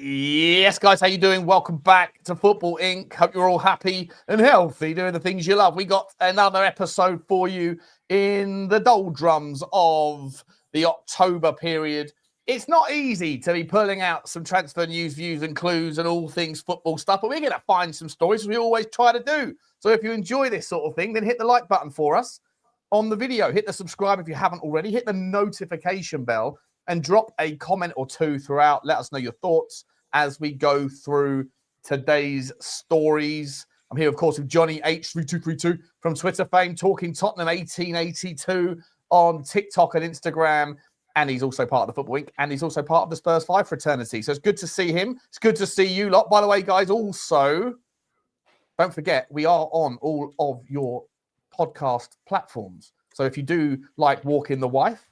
Yes, guys, how you doing? Welcome back to Football Inc. Hope you're all happy and healthy, doing the things you love. We got another episode for you in the doldrums of the October period. It's not easy to be pulling out some transfer news, views and clues and all things football stuff, but we're going to find some stories as we always try to do. So if you enjoy this sort of thing, then hit the like button for us on the video. Hit the subscribe if you haven't already. Hit the notification bell and drop a comment or two throughout. Let us know your thoughts as we go through today's stories. I'm here, of course, with Jonny H3232 from Twitter fame, talking Tottenham 1882 on TikTok and Instagram. And he's also part of the Football Inc. And he's also part of the Spurs 5 fraternity. So it's good to see him. It's good to see you lot. By the way, guys, also, don't forget, we are on all of your podcast platforms. So if you do like Walking the Wife,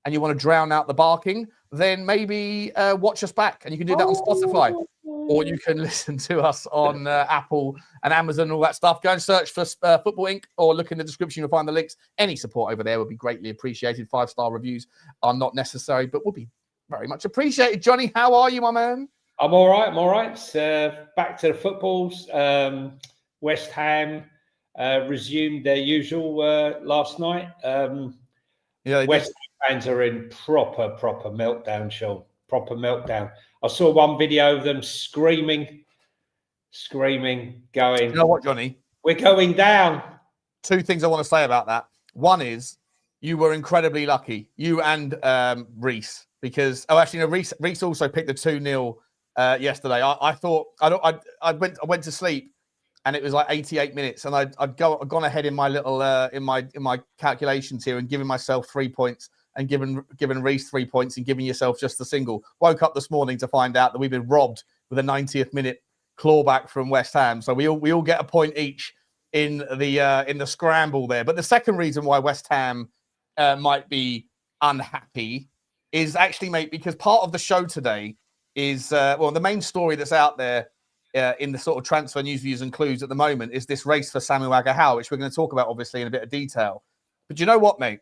and you want to drown out the barking, then maybe watch us back. And you can do that on Spotify. Or you can listen to us on Apple and Amazon and all that stuff. Go and search for Football Inc. or look in the description. You'll find the links. Any support over there would be greatly appreciated. 5-star reviews are not necessary, but would be very much appreciated. Jonny, how are you, my man? I'm all right. I'm all right. Back to the footballs. West Ham resumed their usual last night. West Ham fans are in proper meltdown, Sean. Proper meltdown. I saw one video of them screaming, going. You know what, Jonny? We're going down. Two things I want to say about that. One is you were incredibly lucky, you and Reese, because Reese also picked the 2-0 yesterday. I went to sleep. And it was like 88 minutes, and I'd gone ahead in my little in my calculations here and given myself 3 points and given Reese 3 points and giving yourself just the single. Woke up this morning to find out that we've been robbed with a 90th minute clawback from West Ham. So we all get a point each in the scramble there. But the second reason why West Ham might be unhappy is actually, mate, because part of the show today is the main story that's out there. In the sort of transfer news, views and clues at the moment is this race for Samu Agehowa, which we're going to talk about, obviously, in a bit of detail. But you know what, mate?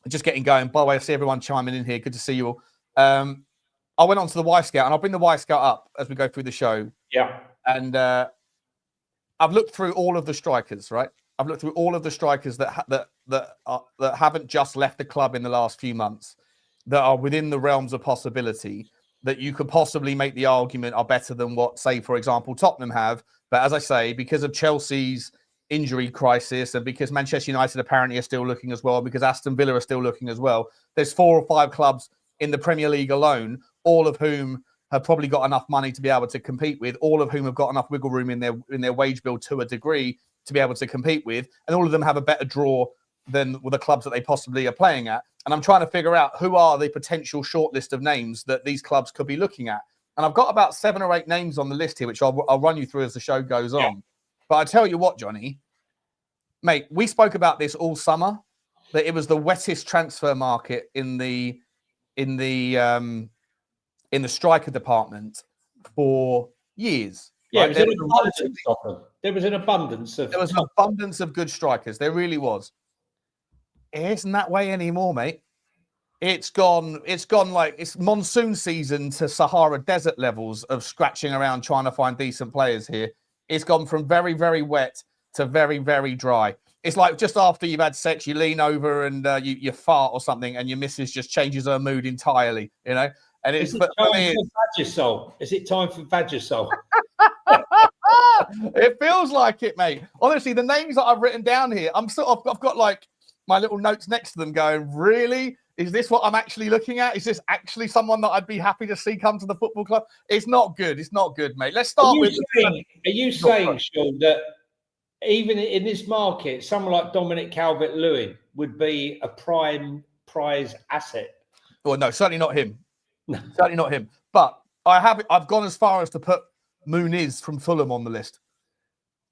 Just getting going. By the way, I see everyone chiming in here. Good to see you all. I went on to the Y Scout, and I'll bring the Y Scout up as we go through the show. Yeah. And I've looked through all of the strikers, right? I've looked through all of the strikers that haven't just left the club in the last few months, that are within the realms of possibility, that you could possibly make the argument are better than what, say, for example, Tottenham have. But as I say, because of Chelsea's injury crisis and because Manchester United apparently are still looking as well, because Aston Villa are still looking as well, there's 4 or 5 clubs in the Premier League alone, all of whom have probably got enough money to be able to compete with, all of whom have got enough wiggle room in their wage bill to a degree to be able to compete with, and all of them have a better draw than the clubs that they possibly are playing at. And I'm trying to figure out who are the potential shortlist of names that these clubs could be looking at. And I've got about 7 or 8 names on the list here, which I'll run you through as the show goes on. But I tell you what, Jonny, mate, we spoke about this all summer, that it was the wettest transfer market in the striker department for years. Yeah, right? There was an abundance of good strikers. There really was. It isn't that way anymore, mate. It's gone like it's monsoon season to Sahara Desert levels of scratching around trying to find decent players here. It's gone from very, very wet to very, very dry. It's like just after you've had sex, you lean over and you fart or something, and your missus just changes her mood entirely, you know? And it's time for Vagisil? Is it time for Vagisil? It feels like it, mate. Honestly, the names that I've written down here, I've got like my little notes next to them going, really? Is this what I'm actually looking at? Is this actually someone that I'd be happy to see come to the football club? It's not good. It's not good, mate. Let's start with... Are you saying, Sean, that even in this market, someone like Dominic Calvert-Lewin would be a prime prize asset? Well, no, certainly not him. Certainly not him. But I've gone as far as to put Muniz from Fulham on the list.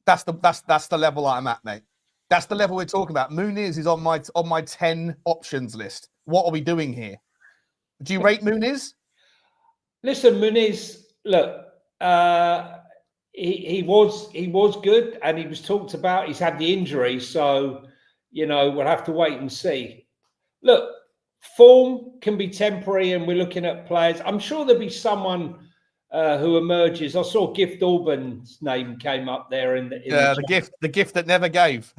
That's the level I'm at, mate. That's the level we're talking about. Muniz is on my 10 options list. What are we doing here? Do you rate Muniz? Listen, Muniz, look, he was good, and he was talked about. He's had the injury, so we'll have to wait and see. Look, form can be temporary, and we're looking at players. I'm sure there'll be someone who emerges. I saw Gift Auburn's name came up there in the the gift that never gave.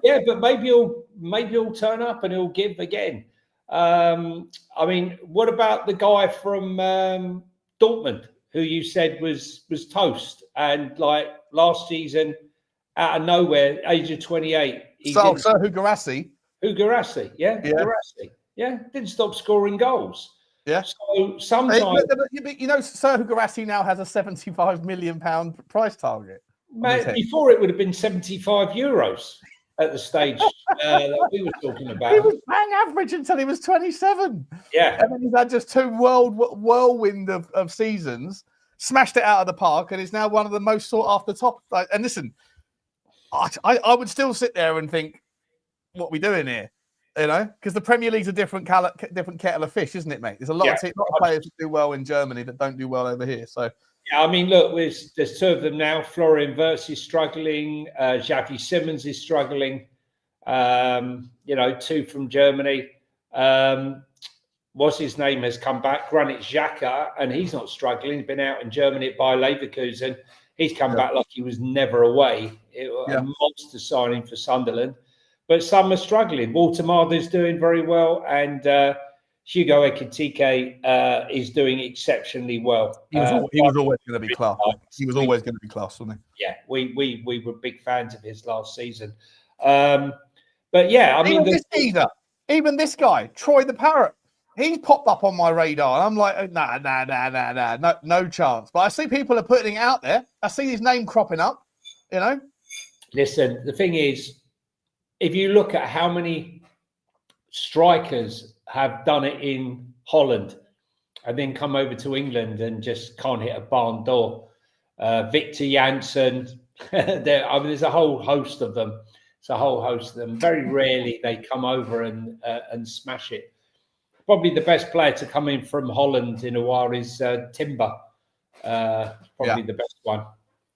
Yeah, but maybe he'll turn up and he'll give again. I mean, what about the guy from Dortmund who you said was toast, and like last season out of nowhere, age of 28, Guirassy, yeah. Guirassy, yeah, didn't stop scoring goals. Yeah. So sometimes, Serhou Guirassy now has a £75 million price target. Before it would have been €75 at the stage that we were talking about. He was bang average until he was 27. Yeah. And then he's had just two whirlwind of seasons, smashed it out of the park, and is now one of the most sought after top. And listen, I would still sit there and think, what are we doing here? Because the Premier League's a different kettle of fish, isn't it, mate? There's a lot of players who do well in Germany that don't do well over here. So, yeah, I mean, look, there's two of them now. Florian Wirtz is struggling. Xavi Simons is struggling. Two from Germany. What's his name has come back? Granit Xhaka, and he's not struggling. He's been out in Germany by Leverkusen. He's come back like he was never away. A monster signing for Sunderland. But some are struggling. Walter Marder's doing very well, and Hugo Ekitike is doing exceptionally well. He was always going to be class. He was always going to be class, wasn't he? Yeah, we were big fans of his last season. But yeah, I mean, even this guy, Troy the Parrot, he's popped up on my radar. I'm like, nah, no chance. But I see people are putting it out there. I see his name cropping up. Listen, the thing is, if you look at how many strikers have done it in Holland and then come over to England and just can't hit a barn door, Victor Janssen, there's a whole host of them. It's a whole host of them. Very rarely they come over and smash it. Probably the best player to come in from Holland in a while is Timber. Probably the best one.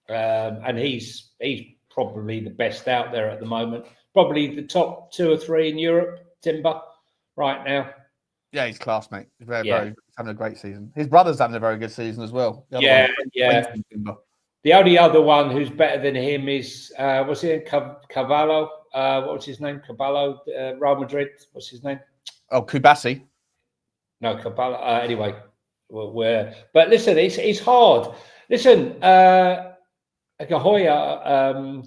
And he's probably the best out there at the moment. Probably the top 2 or 3 in Europe, Timber, right now. Yeah, he's class, mate. He's very, he's having a great season. His brother's having a very good season as well. The only other one who's better than him is, what's his name? Cavallo. What was his name? Caballo, Real Madrid. What's his name? Oh, Kubasi. No, Caballo. Anyway, but listen, it's hard. Listen, Agehowa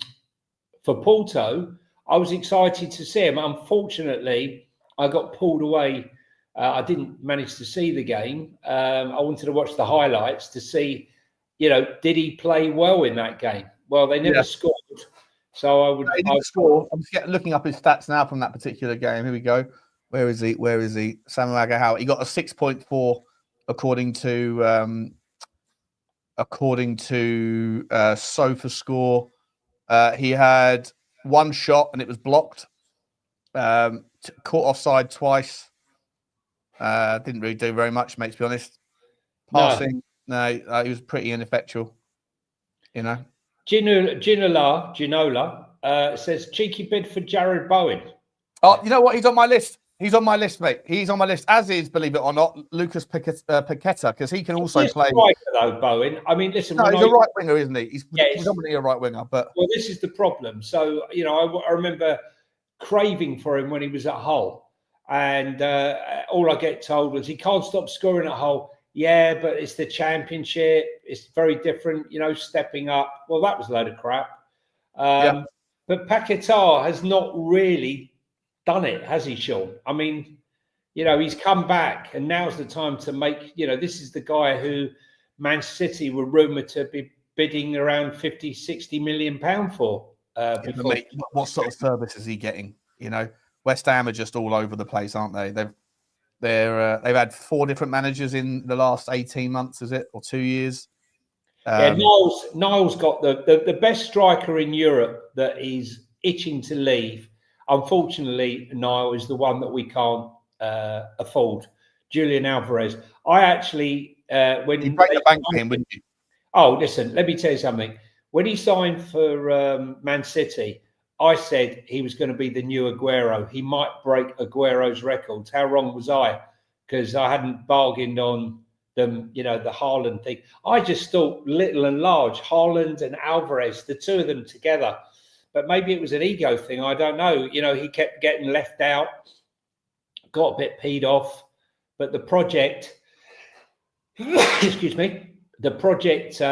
for Porto, I was excited to see him. Unfortunately, I got pulled away. I didn't manage to see the game. I wanted to watch the highlights to see, did he play well in that game? Well, they never scored. So he didn't score. I'm just looking up his stats now from that particular game. Here we go. Where is he? Samu Agehowa. He got a 6.4 according to SofaScore. He had one shot and it was blocked. Caught offside twice. Didn't really do very much, mate, to be honest. Passing, no, he was pretty ineffectual. Ginola says cheeky bid for Jared Bowen. Oh, you know what? He's on my list. He's on my list, mate. He's on my list, as is, believe it or not, Lucas Paqueta, because he can also play. Striker, though, Bowen. I mean, listen. No, he's a right winger, isn't he? He's predominantly a right winger. But this is the problem. So, I remember craving for him when he was at Hull, and all I get told was he can't stop scoring at Hull. Yeah, but it's the Championship. It's very different, stepping up. Well, that was a load of crap. But Paqueta has not really done it, has he, Sean? I mean, he's come back, and now's the time to make, this is the guy who Man City were rumoured to be bidding around 50, 60 million £60 for. Mate, what sort of service is he getting? West Ham are just all over the place, aren't they? They've had 4 different managers in the last 18 months, is it, or 2 years? Niall's got the best striker in Europe that is itching to leave. Unfortunately, Niall is the one that we can't afford. Julian Alvarez. I actually, when you'd break the bank for him, wouldn't you? Oh, listen, let me tell you something. When he signed for Man City, I said he was going to be the new Aguero. He might break Aguero's records. How wrong was I? Because I hadn't bargained on them, the Haaland thing. I just thought little and large, Haaland and Alvarez, the two of them together. But maybe it was an ego thing. I don't know. He kept getting left out, got a bit peed off. But the project, excuse me, the project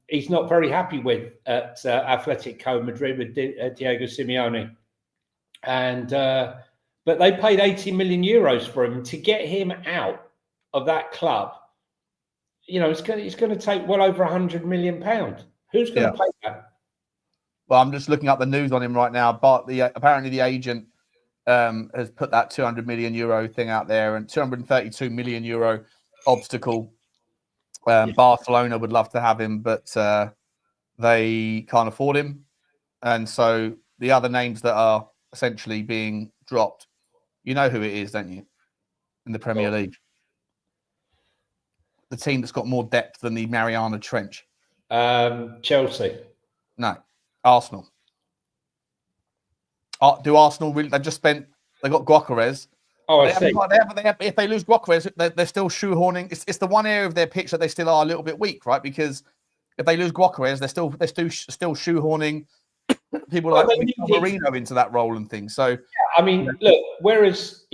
he's not very happy with at Atletico Madrid with Diego Simeone. And but they paid 80 million euros for him to get him out of that club. It's going to take well over 100 million pounds. Who's going to pay that? Well, I'm just looking up the news on him right now, but apparently the agent has put that 200 million euro thing out there, and 232 million euro obstacle. Barcelona would love to have him, but they can't afford him. And so the other names that are essentially being dropped, you know who it is, don't you? In the Premier League. The team that's got more depth than the Mariana Trench. Chelsea. No. Arsenal. Do Arsenal really? They've just spent. They got Gyökeres. Oh, I see. If they lose Gyökeres, they're still shoehorning. It's the one area of their pitch that they still are a little bit weak, right? Because if they lose Gyökeres, they're still shoehorning people like Marino into that role and things. So look. Whereas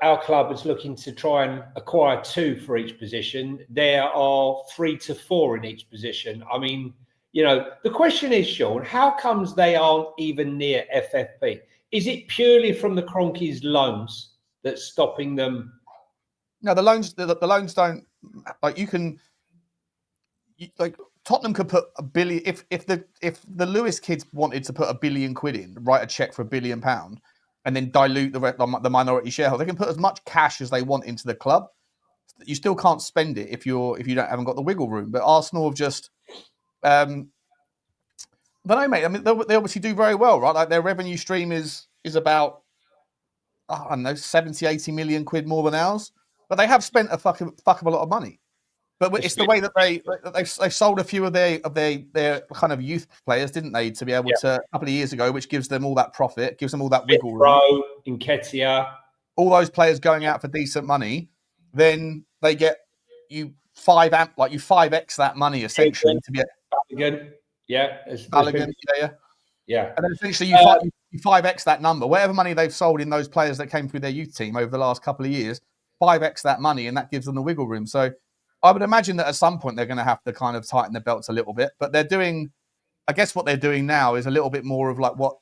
our club is looking to try and acquire 2 for each position, there are 3 to 4 in each position. The question is, Sean, how comes they aren't even near FFP? Is it purely from the Kroenkes loans that's stopping them? No, the loans don't Tottenham could put $1 billion if the Lewis kids wanted to put £1 billion in, write a check for £1 billion, and then dilute the minority shareholder. They can put as much cash as they want into the club. You still can't spend it if you haven't got the wiggle room. But Arsenal have just. I don't know, mate. They obviously do very well, right? Like their revenue stream is about, I don't know, 70, 80 million quid more than ours. But they have spent a fuck of a lot of money. But it's the way that they sold a few of their kind of youth players, didn't they, to be able to a couple of years ago, which gives them all that profit, gives them all that wiggle room. Nketiah, all those players going out for decent money, then they get you 5x that money essentially to be Balogun. Yeah. Balogun, yeah. And then essentially you 5x that number. Whatever money they've sold in those players that came through their youth team over the last couple of years, 5x that money, and that gives them the wiggle room. So I would imagine that at some point they're going to have to kind of tighten their belts a little bit. But they're doing, I guess what they're doing now is a little bit more of like what,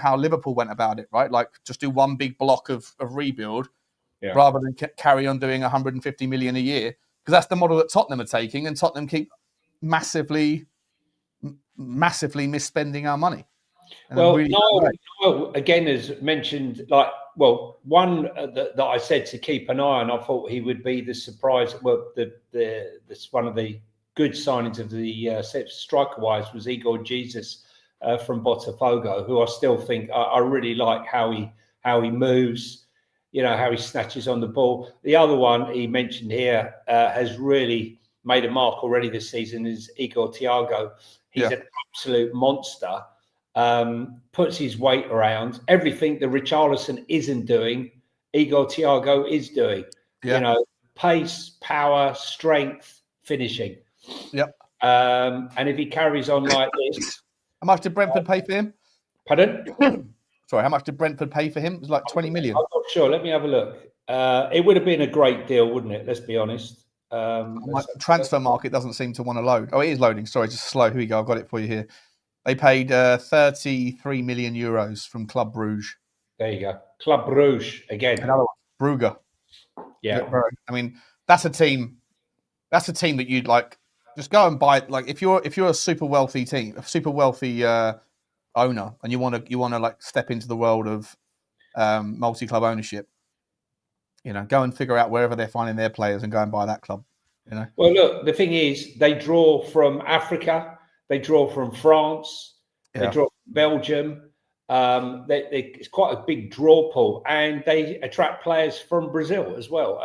how Liverpool went about it, right? Like just do one big block of rebuild rather than carry on doing 150 million a year. Because that's the model that Tottenham are taking, and Tottenham keep massively misspending our money. Well, Niall, again, as mentioned, one that I said to keep an eye on, I thought he would be the surprise. Well, this one of the good signings of the striker-wise was Igor Jesus from Botafogo, who I still think I really like how he moves, how he snatches on the ball. The other one he mentioned here has really made a mark already this season is Igor Thiago. He's an absolute monster. Puts his weight around everything that Richarlison isn't doing. Igor Thiago is doing. Pace, power, strength, finishing. Yep. And if he carries on like this, how much did Brentford pay for him? Pardon? Sorry, how much did Brentford pay for him? It was like 20 million. I'm not sure. Let me have a look. It would have been a great deal, wouldn't it? Let's be honest. The transfer market doesn't seem to want to load. Oh, it is loading. Sorry, just slow. Here we go. I've got it for you here. They paid 33 million euros from Club Bruges. There you go. Club Bruges again. Another one. Brugge. Yeah. I mean, that's a team that you'd like just go and buy. Like if you're a super wealthy team, a super wealthy owner, and you want to like step into the world of multi-club ownership, go and figure out wherever they're finding their players and go and buy that club. Well, look, the thing is, they draw from Africa. They draw from France. They draw from Belgium. It's quite a big draw pool, and they attract players from Brazil as well.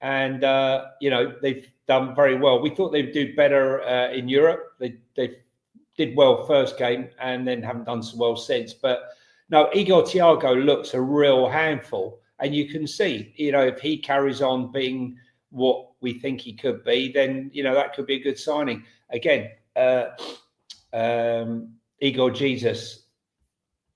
They've done very well. We thought they'd do better in Europe. They did well first game, and then haven't done so well since. But no, Igor Thiago looks a real handful, and you can see, if he carries on being what we think he could be, then that could be a good signing. Again, Igor Jesus.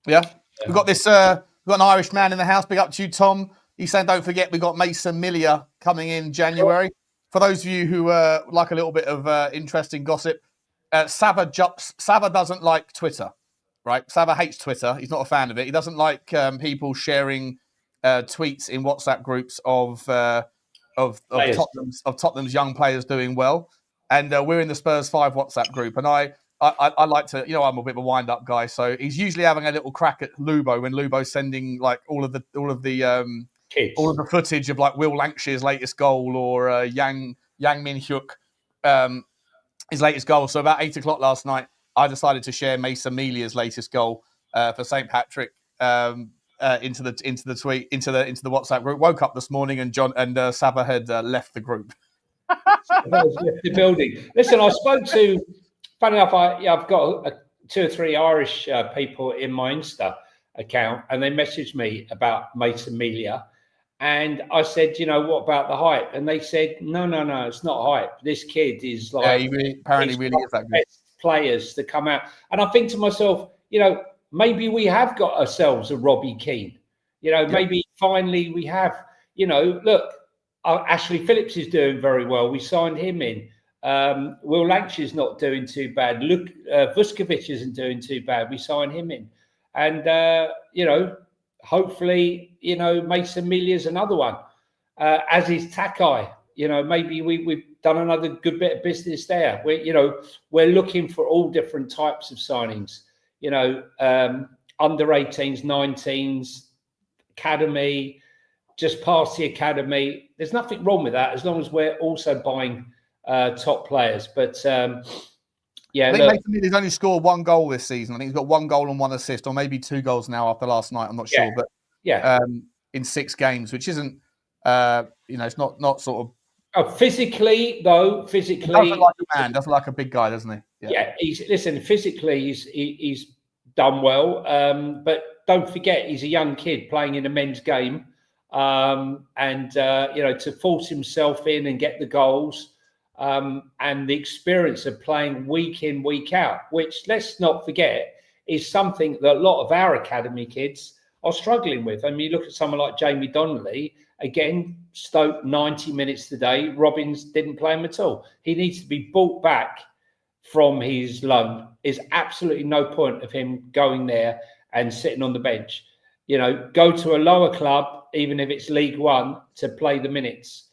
Yeah, we've got this. We've got an Irish man in the house. Big up to you, Tom. He's saying, don't forget, we've got Mason Millia coming in January. For those of you who like a little bit of interesting gossip, Sava doesn't like Twitter, right? Sava hates Twitter. He's not a fan of it. He doesn't like people sharing tweets in WhatsApp groups of Tottenham's young players doing well. And we're in the Spurs 5 WhatsApp group, and I like to, I'm a bit of a wind-up guy, so he's usually having a little crack at Lubo when Lubo's sending like all of the footage of like Will Lankshire's latest goal or Yang Min-hyuk his latest goal. So about 8 o'clock last night, I decided to share Mason Melia's latest goal for St. Patrick into the WhatsApp group. Woke up this morning and Sava had left the group. Left the building. Listen, I spoke to. Funny enough, I've got 2 or 3 Irish people in my Insta account, and they messaged me about Mason Melia. And I said, what about the hype? And they said, no, it's not hype. This kid is like, he really is that good. Best players to come out. And I think to myself, maybe we have got ourselves a Robbie Keane. Maybe finally we have, look, Ashley Phillips is doing very well. We signed him in. Will Lankshire's not doing too bad. Look, Vuskovic isn't doing too bad. We signed him in. And, hopefully, Mason Milia's another one, as is Takai. Maybe we've done another good bit of business there. We're looking for all different types of signings, under 18s, 19s, academy, just past the academy. There's nothing wrong with that as long as we're also buying top players. But I think Mason Milia's only scored 1 goal this season. I think he's got 1 goal and 1 assist, or maybe 2 goals now after last night. I'm not sure, but in 6 games, which isn't, it's not sort of. Physically, he doesn't like a man. Doesn't like a big guy, doesn't he? Yeah. Physically, he's done well, but don't forget he's a young kid playing in a men's game, and to force himself in and get the goals. And the experience of playing week in, week out, which, let's not forget, is something that a lot of our academy kids are struggling with. I mean, you look at someone like Jamie Donnelly, again, Stoke 90 minutes today. Robbins didn't play him at all. He needs to be brought back from his loan. There's absolutely no point of him going there and sitting on the bench. Go to a lower club, even if it's League One, to play the minutes.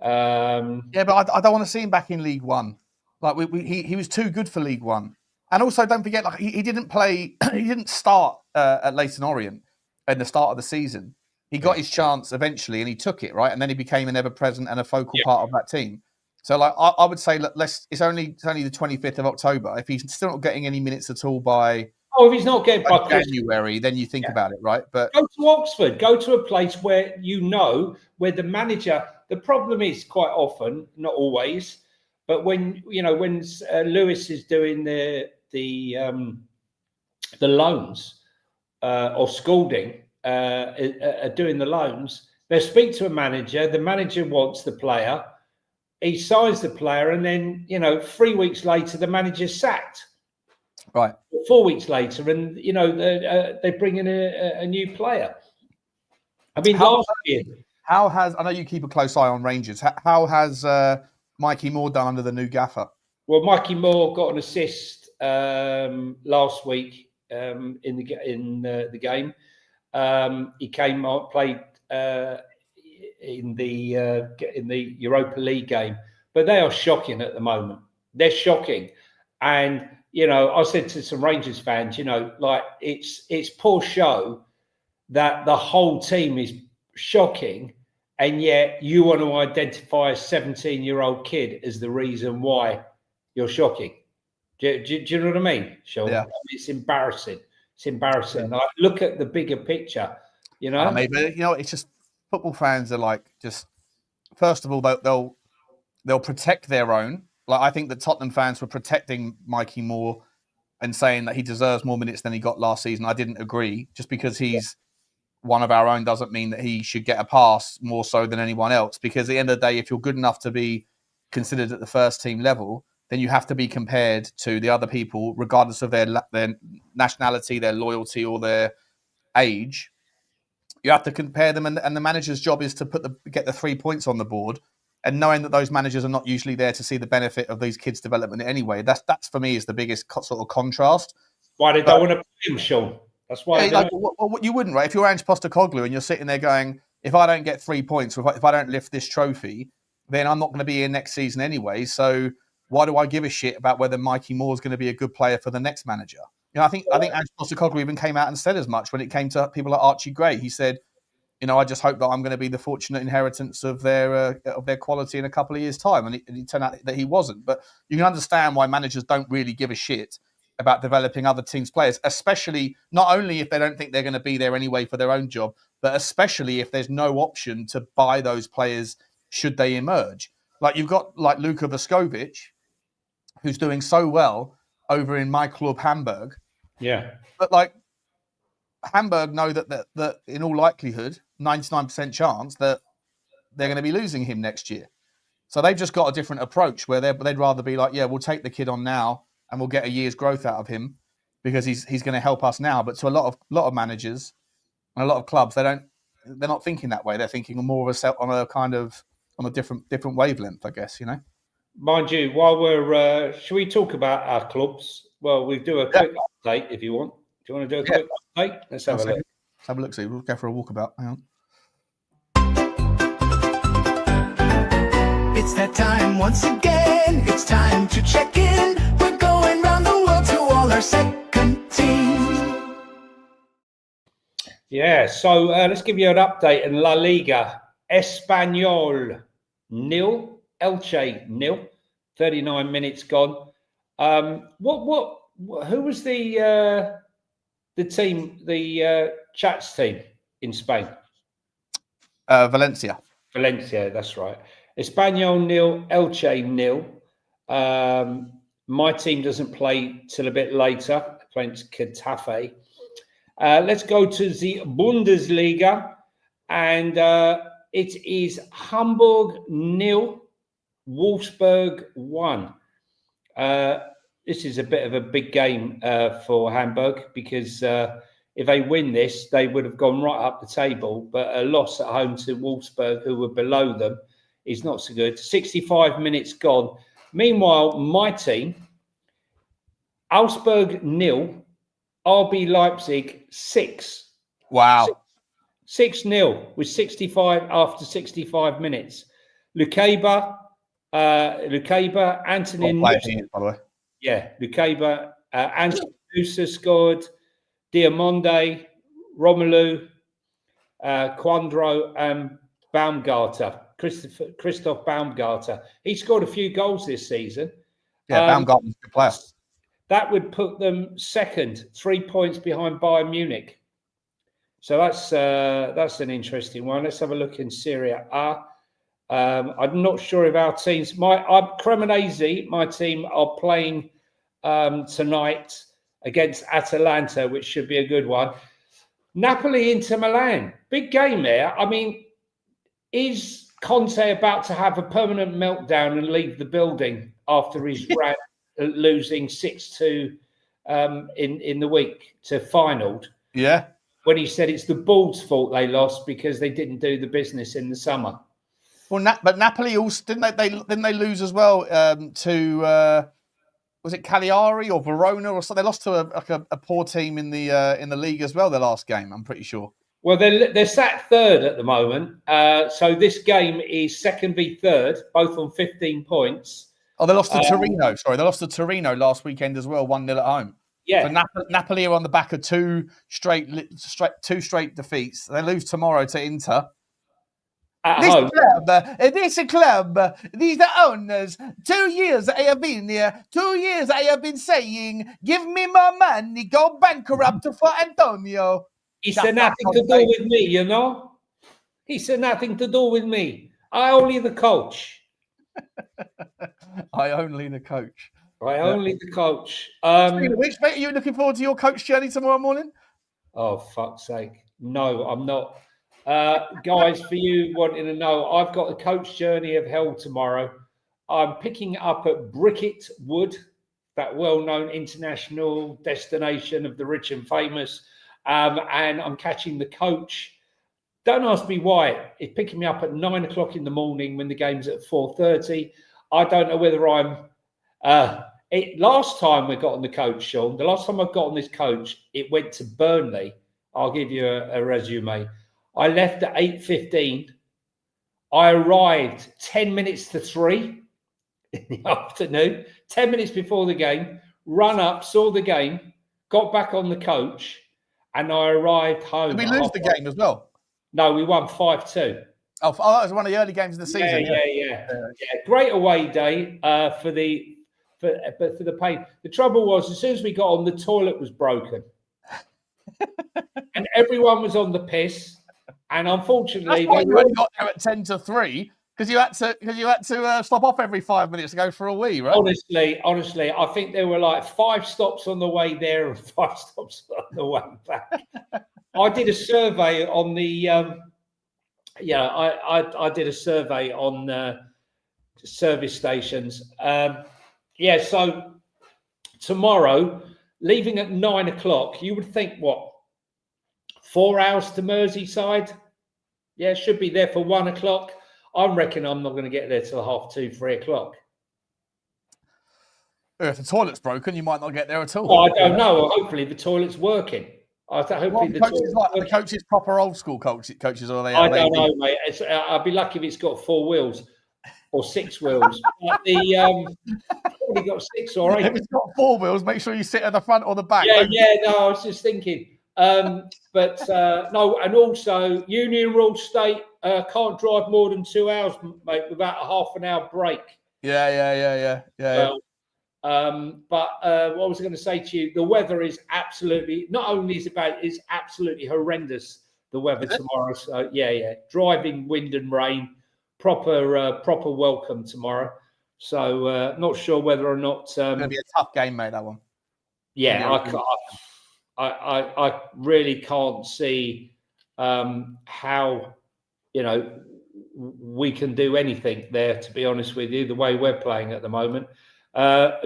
But I don't want to see him back in League One. Like he was too good for League One. And also, don't forget, like he didn't play. He didn't start at Leyton Orient at the start of the season. He got his chance eventually, and he took it, right. And then he became an ever-present and a focal part of that team. So, like, I would say, it's only the 25th of October. If he's still not getting any minutes at all by if he's not getting by January, then you think about it, right? But go to Oxford. Go to a place where where the manager. The problem is quite often, not always, but when Lewis is doing the loans or Scalding doing the loans, they speak to a manager. The manager wants the player. He signs the player, and then 3 weeks later, the manager's sacked. Right. 4 weeks later, and they bring in a new player. I mean, last year. I know you keep a close eye on Rangers. How has Mikey Moore done under the new gaffer? Well, Mikey Moore got an assist last week in the game. He came on, played in the Europa League game, but they are shocking at the moment. They're shocking, and I said to some Rangers fans, it's poor show that the whole team is shocking, and yet you want to identify a 17-year-old kid as the reason why you're shocking. Do you know what I mean, Sean? Yeah. I mean, it's embarrassing. It's embarrassing. Yeah. Like, look at the bigger picture. Maybe it's just football fans are like, just first of all, they'll protect their own. Like, I think that Tottenham fans were protecting Mikey Moore and saying that he deserves more minutes than he got last season. I didn't agree, just because he's one of our own doesn't mean that he should get a pass more so than anyone else. Because at the end of the day, if you're good enough to be considered at the first team level, then you have to be compared to the other people, regardless of their nationality, their loyalty, or their age. You have to compare them, and the manager's job is to get the 3 points on the board. And knowing that those managers are not usually there to see the benefit of these kids' development anyway, that's for me is the biggest sort of contrast. Why they don't want to play him, Sean? That's why. Yeah, you wouldn't, right? If you're Ange Postecoglou and you're sitting there going, if I don't get 3 points, or if I don't lift this trophy, then I'm not going to be here next season anyway. So why do I give a shit about whether Mikey Moore's going to be a good player for the next manager? I think Ange Postecoglou even came out and said as much when it came to people like Archie Gray. He said, I just hope that I'm going to be the fortunate inheritance of their quality in a couple of years' time. And it turned out that he wasn't. But you can understand why managers don't really give a shit about developing other teams' players, especially not only if they don't think they're going to be there anyway for their own job, but especially if there's no option to buy those players should they emerge. Like you've got like Luka Vuskovic, who's doing so well over in my club, Hamburg. Yeah. But like Hamburg know that in all likelihood, 99% chance that they're going to be losing him next year. So they've just got a different approach where they'd rather be like, yeah, we'll take the kid on now and we'll get a year's growth out of him because he's going to help us now. But to a lot of managers and a lot of clubs, they're not thinking that way. They're thinking more of on a different wavelength, I guess, Mind you, while we're, should we talk about our clubs? Well, we'll do a quick update if you want. Do you want to do a quick update? Let's have a look. Let's have a look. See, we'll go for a walkabout. Hang on. It's that time once again. It's time to check in. We're going round the world to all our second teams. Yeah, so let's give you an update in La Liga. Espanyol 0, Elche 0. 39 minutes gone. Who was the team, the Chats team in Spain? Valencia. Valencia, that's right. Espanyol 0, Elche 0. My team doesn't play till a bit later, against Getafe. Let's go to the Bundesliga, and it is Hamburg 0, Wolfsburg 1. This is a bit of a big game for Hamburg because if they win this, they would have gone right up the table. But a loss at home to Wolfsburg, who were below them, is not so good. 65 minutes gone. Meanwhile, my team, Augsburg 0, RB Leipzig 6. Wow. 6-0 with 65 after 65 minutes. Lukeba, Anthony Nusa. By the way. Yeah, Lukeba, Anthony Nusa scored. Diamonde, Romelu, Quandro, and Baumgarter. Christoph Baumgarter. He scored a few goals this season. Yeah, Baumgarter's a good player. That would put them second, 3 points behind Bayern Munich. So that's an interesting one. Let's have a look in Serie A. I'm not sure if our teams. Cremonese, my team, are playing tonight against Atalanta, which should be a good one. Napoli Inter Milan, big game there. I mean, is Conte about to have a permanent meltdown and leave the building after his rant, losing 6-2 in the week to Feyenoord? Yeah. When he said it's the Bulls' fault they lost because they didn't do the business in the summer. Well, but Napoli also didn't they lose as well to was it Cagliari or Verona or so? They lost to a poor team in the league as well. Their last game, I'm pretty sure. Well, they're sat third at the moment. So this game is second v third, both on 15 points. Oh, they lost to Torino. Sorry, they lost to Torino last weekend as well, 1-0 at home. Yeah. So Napoli are on the back of two straight defeats. They lose tomorrow to Inter. This club, these owners, 2 years I have been here. 2 years I have been saying, give me more money, go bankrupt for Antonio. He said nothing to do with me, you know? He said nothing to do with me. I only the coach. I only the coach. Only the coach. Which mate, are you looking forward to your coach journey tomorrow morning? Oh, fuck's sake. No, I'm not. Guys, for you wanting to know, I've got the coach journey of hell tomorrow. I'm picking up at Bricket Wood, that well-known international destination of the rich and famous, and I'm catching the coach. Don't ask me why. It's picking me up at 9 o'clock in the morning when the game's at 4:30. I don't know whether I'm... last time we got on the coach, Sean, the last time I got on this coach, it went to Burnley. I'll give you a resume. I left at 8:15. I arrived 10 minutes to 3 in the afternoon, 10 minutes before the game, run up, saw the game, got back on the coach, and I arrived home. Did we lose the game as well? No, we won 5-2. Oh, that was one of the early games of the season. Yeah. Great away day for the pain. The trouble was, as soon as we got on, the toilet was broken, and everyone was on the piss. And unfortunately, that's why you only got there at 10 to 3 because you had to stop off every 5 minutes to go for a wee, right? Honestly, I think there were like 5 stops on the way there and 5 stops on the way back. I did a survey on the, I did a survey on service stations. So tomorrow, leaving at 9 o'clock, you would think, what, 4 hours to Merseyside? Yeah, should be there for 1 o'clock. I reckon I'm not going to get there till 2:30, 3 o'clock. If the toilet's broken, you might not get there at all. Well, I don't know. Hopefully the toilet's working. The coaches proper old school coaches are they? I don't know, mate. I'd be lucky if it's got 4 wheels or 6 wheels. But probably got 6 or 8. If it's got 4 wheels, make sure you sit at the front or the back. No, I was just thinking. No, and also Union Rule state can't drive more than 2 hours, mate, without a half an hour break. Yeah. What was I going to say to you? The weather is absolutely, not only is it bad, it's absolutely horrendous, the weather tomorrow. So driving wind and rain, proper welcome tomorrow. So not sure whether or not it's going to be a tough game, mate, that one. I really can't see how we can do anything there, to be honest with you, the way we're playing at the moment.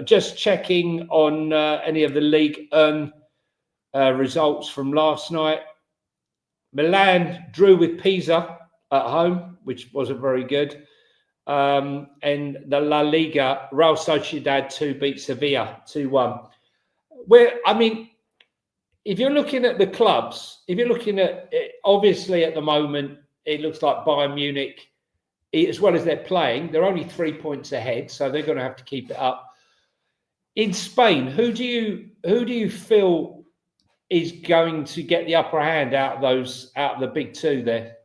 Just checking on any of the League results from last night. Milan drew with Pisa at home, which wasn't very good. And the La Liga, Real Sociedad 2 beat Sevilla 2-1. If you're looking at the clubs, if you're looking at it, obviously at the moment, it looks like Bayern Munich, as well as they're playing, they're only 3 points ahead, so they're going to have to keep it up. In Spain, who do you feel is going to get the upper hand out of the big two there?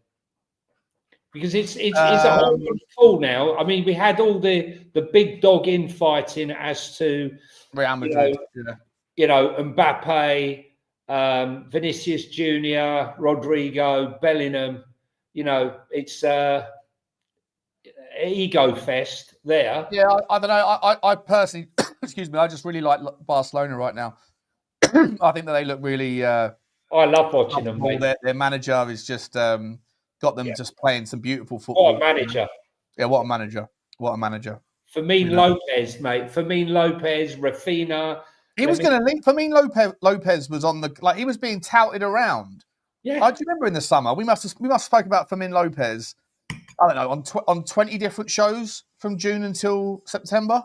Because it's a whole full now. I mean, we had all the big dog infighting as to Real Madrid, Mbappe, Vinicius Junior, Rodrigo, Bellingham. It's ego fest there. Yeah, I don't know. I personally, excuse me, I just really like Barcelona right now. I think that they look really. I love watching them. Their manager is just got them just playing some beautiful football. What a manager! Yeah, what a manager! What a manager! Fermin Lopez, mate. Fermin Lopez, Rafinha. He was going to leave. Fermin Lopez was on the he was being touted around. Yeah. Do you remember in the summer we must have spoke about Fermin Lopez? I don't know on 20 different shows from June until September.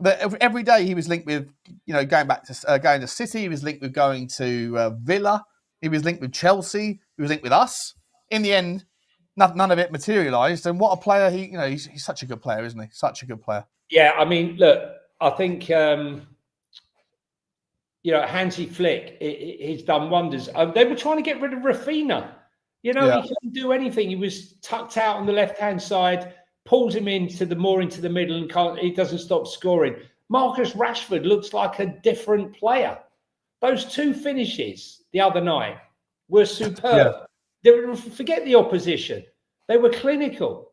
That every day he was linked with going to City. He was linked with going to Villa. He was linked with Chelsea. He was linked with us. In the end, none of it materialised. And what a player he's such a good player, isn't he? Such a good player. Yeah, I mean, look, I think Hansi Flick, he's done wonders. They were trying to get rid of Rafinha. He couldn't do anything. He was tucked out on the left-hand side, pulls him into the middle, and he doesn't stop scoring. Marcus Rashford looks like a different player. Those 2 finishes the other night were superb. Yeah. Forget the opposition. They were clinical.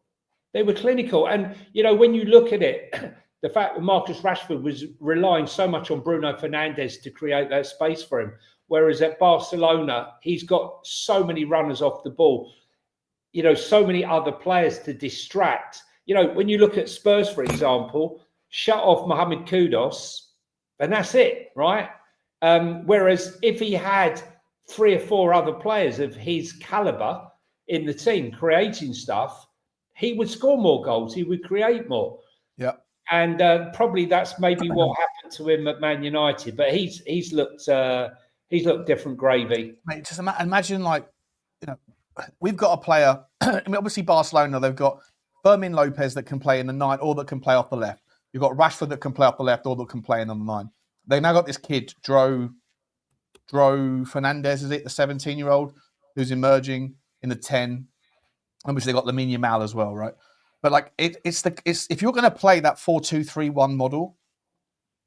And, when you look at it, the fact that Marcus Rashford was relying so much on Bruno Fernandes to create that space for him. Whereas at Barcelona, he's got so many runners off the ball, so many other players to distract. When you look at Spurs, for example, shut off Mohamed Kudus, and that's it, right? Whereas if he had 3 or 4 other players of his caliber in the team creating stuff, he would score more goals. He would create more. Yeah. And probably that's maybe what happened to him at Man United. But he's looked different gravy. Mate, just imagine we've got a player. I mean, obviously Barcelona, they've got Fermin Lopez that can play in the 9 or that can play off the left. You've got Rashford that can play off the left or that can play in on the 9. They've now got this kid, Dro Fernandez, is it, the 17-year-old, who's emerging in the 10. Obviously, they've got Lamine Yamal as well, right? But it's if you're going to play that 4-2-3-1 model,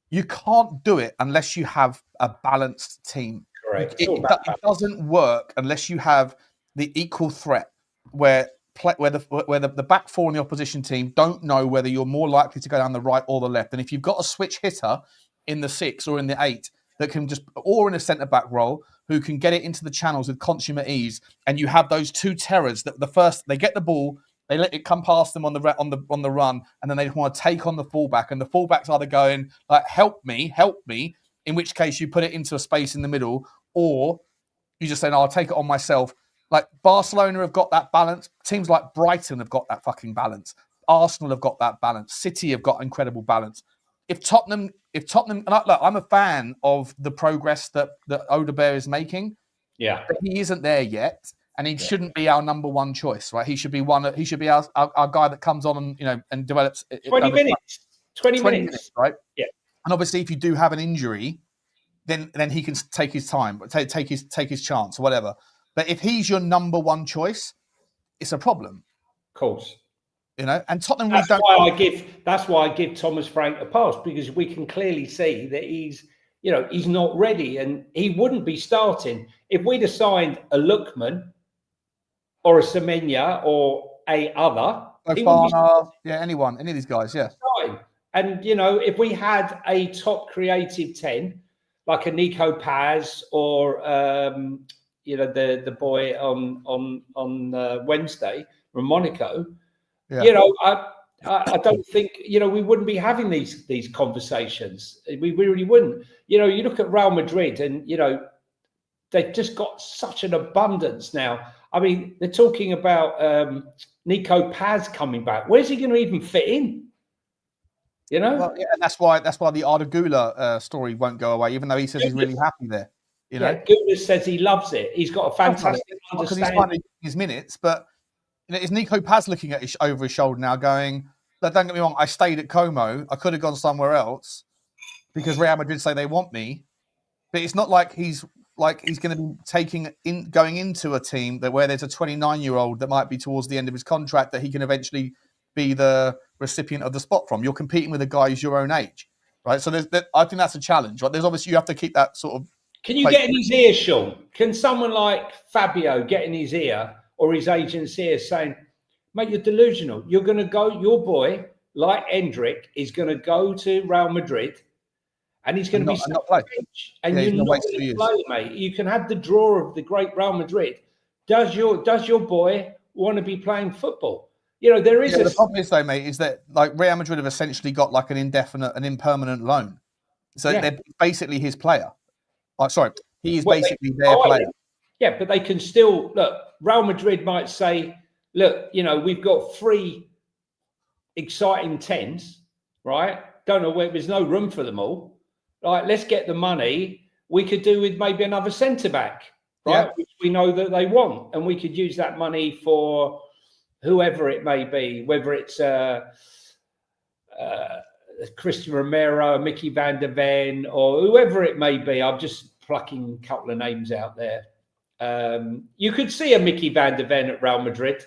you can't do it unless you have a balanced team. Correct. It doesn't work unless you have the equal threat where the back 4 in the opposition team don't know whether you're more likely to go down the right or the left. And if you've got a switch hitter in the 6 or in the 8 that can or in a centre-back role who can get it into the channels with consummate ease, and you have those 2 terrors that the first, they get the ball, they let it come past them on the run, and then they want to take on the fullback, and the fullback's either going like, help me, in which case you put it into a space in the middle, or you just say, no, I'll take it on myself. Like Barcelona have got that balance. Teams like Brighton have got that fucking balance. Arsenal have got that balance. City have got incredible balance. If Tottenham, and I'm a fan of the progress that Odegaard is making. Yeah, but he isn't there yet, and he shouldn't be our number 1 choice, right? He should be He should be our guy that comes on and develops 20 minutes. 20 minutes, right? Yeah. And obviously, if you do have an injury, then he can take his time, take his chance or whatever. But if he's your number 1 choice, it's a problem. Of course. And Tottenham. That's why I give Thomas Frank a pass, because we can clearly see that he's not ready, and he wouldn't be starting if we'd have signed a Lookman or a Semenya or a other. Anyone, any of these guys, yeah. Starting. And if we had a top creative 10 like a Nico Paz or the boy on Wednesday from Monaco. Yeah. I don't think we wouldn't be having these conversations. We really wouldn't. You look at Real Madrid, and they've just got such an abundance now. I mean, they're talking about Nico Paz coming back. Where's he going to even fit in? Well, yeah, and that's why the Arda Güler story won't go away, even though he says he's really happy there. Güler says he loves it. He's got a fantastic understanding. Because he's finding his minutes, but. Is Nico Paz looking at over his shoulder now going, don't get me wrong, I stayed at Como. I could have gone somewhere else because Real Madrid say they want me. But it's not like he's going to be going into a team where there's a 29-year-old that might be towards the end of his contract that he can eventually be the recipient of the spot from. You're competing with a guy who's your own age, right? So I think that's a challenge, right? There's obviously, you have to keep that sort of... Can you get in his ear, Sean? Can someone like Fabio get in his ear or his agent's ear saying, mate, you're delusional. You're going to go, your boy, like Endrick, is going to go to Real Madrid and he's going to be not play. And you're not going to play, mate. You can have the draw of the great Real Madrid. Does your boy want to be playing football? There is the problem is, though, mate, is that like Real Madrid have essentially got like an impermanent loan. So they're basically his player. He is basically their player. Yeah, but they can still look. Real Madrid might say, "Look, we've got 3 exciting 10s, right? Don't know where there's no room for them all. Right? Let's get the money. We could do with maybe another centre back, right? Yeah. Which we know that they want, and we could use that money for whoever it may be, whether it's Christian Romero, Mickey van der Ven, or whoever it may be. I'm just plucking a couple of names out there. You could see a Mickey van der Ven at Real Madrid.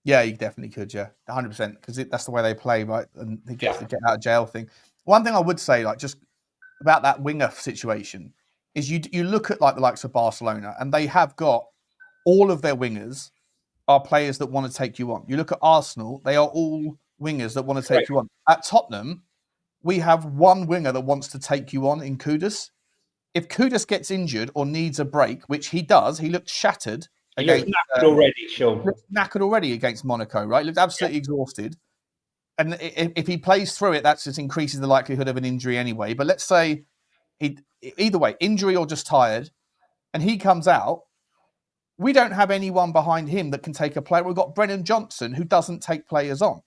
Yeah, you definitely could, yeah. 100%, because that's the way they play, right? And he gets the get out of jail thing. One thing I would say, like, just about that winger situation, is you look at like the likes of Barcelona, and they have got all of their wingers are players that want to take you on. You look at Arsenal, they are all wingers that want to take you on. At Tottenham, we have one winger that wants to take you on in Kudus. if Kudus gets injured or needs a break, which he does, he looked shattered. He looked knackered already, Sean. Looked knackered already against Monaco, right? Looked absolutely exhausted. And if he plays through it, that just increases the likelihood of an injury anyway. But let's say either way, injury or just tired, and he comes out, we don't have anyone behind him that can take a player. We've got Brennan Johnson, who doesn't take players on.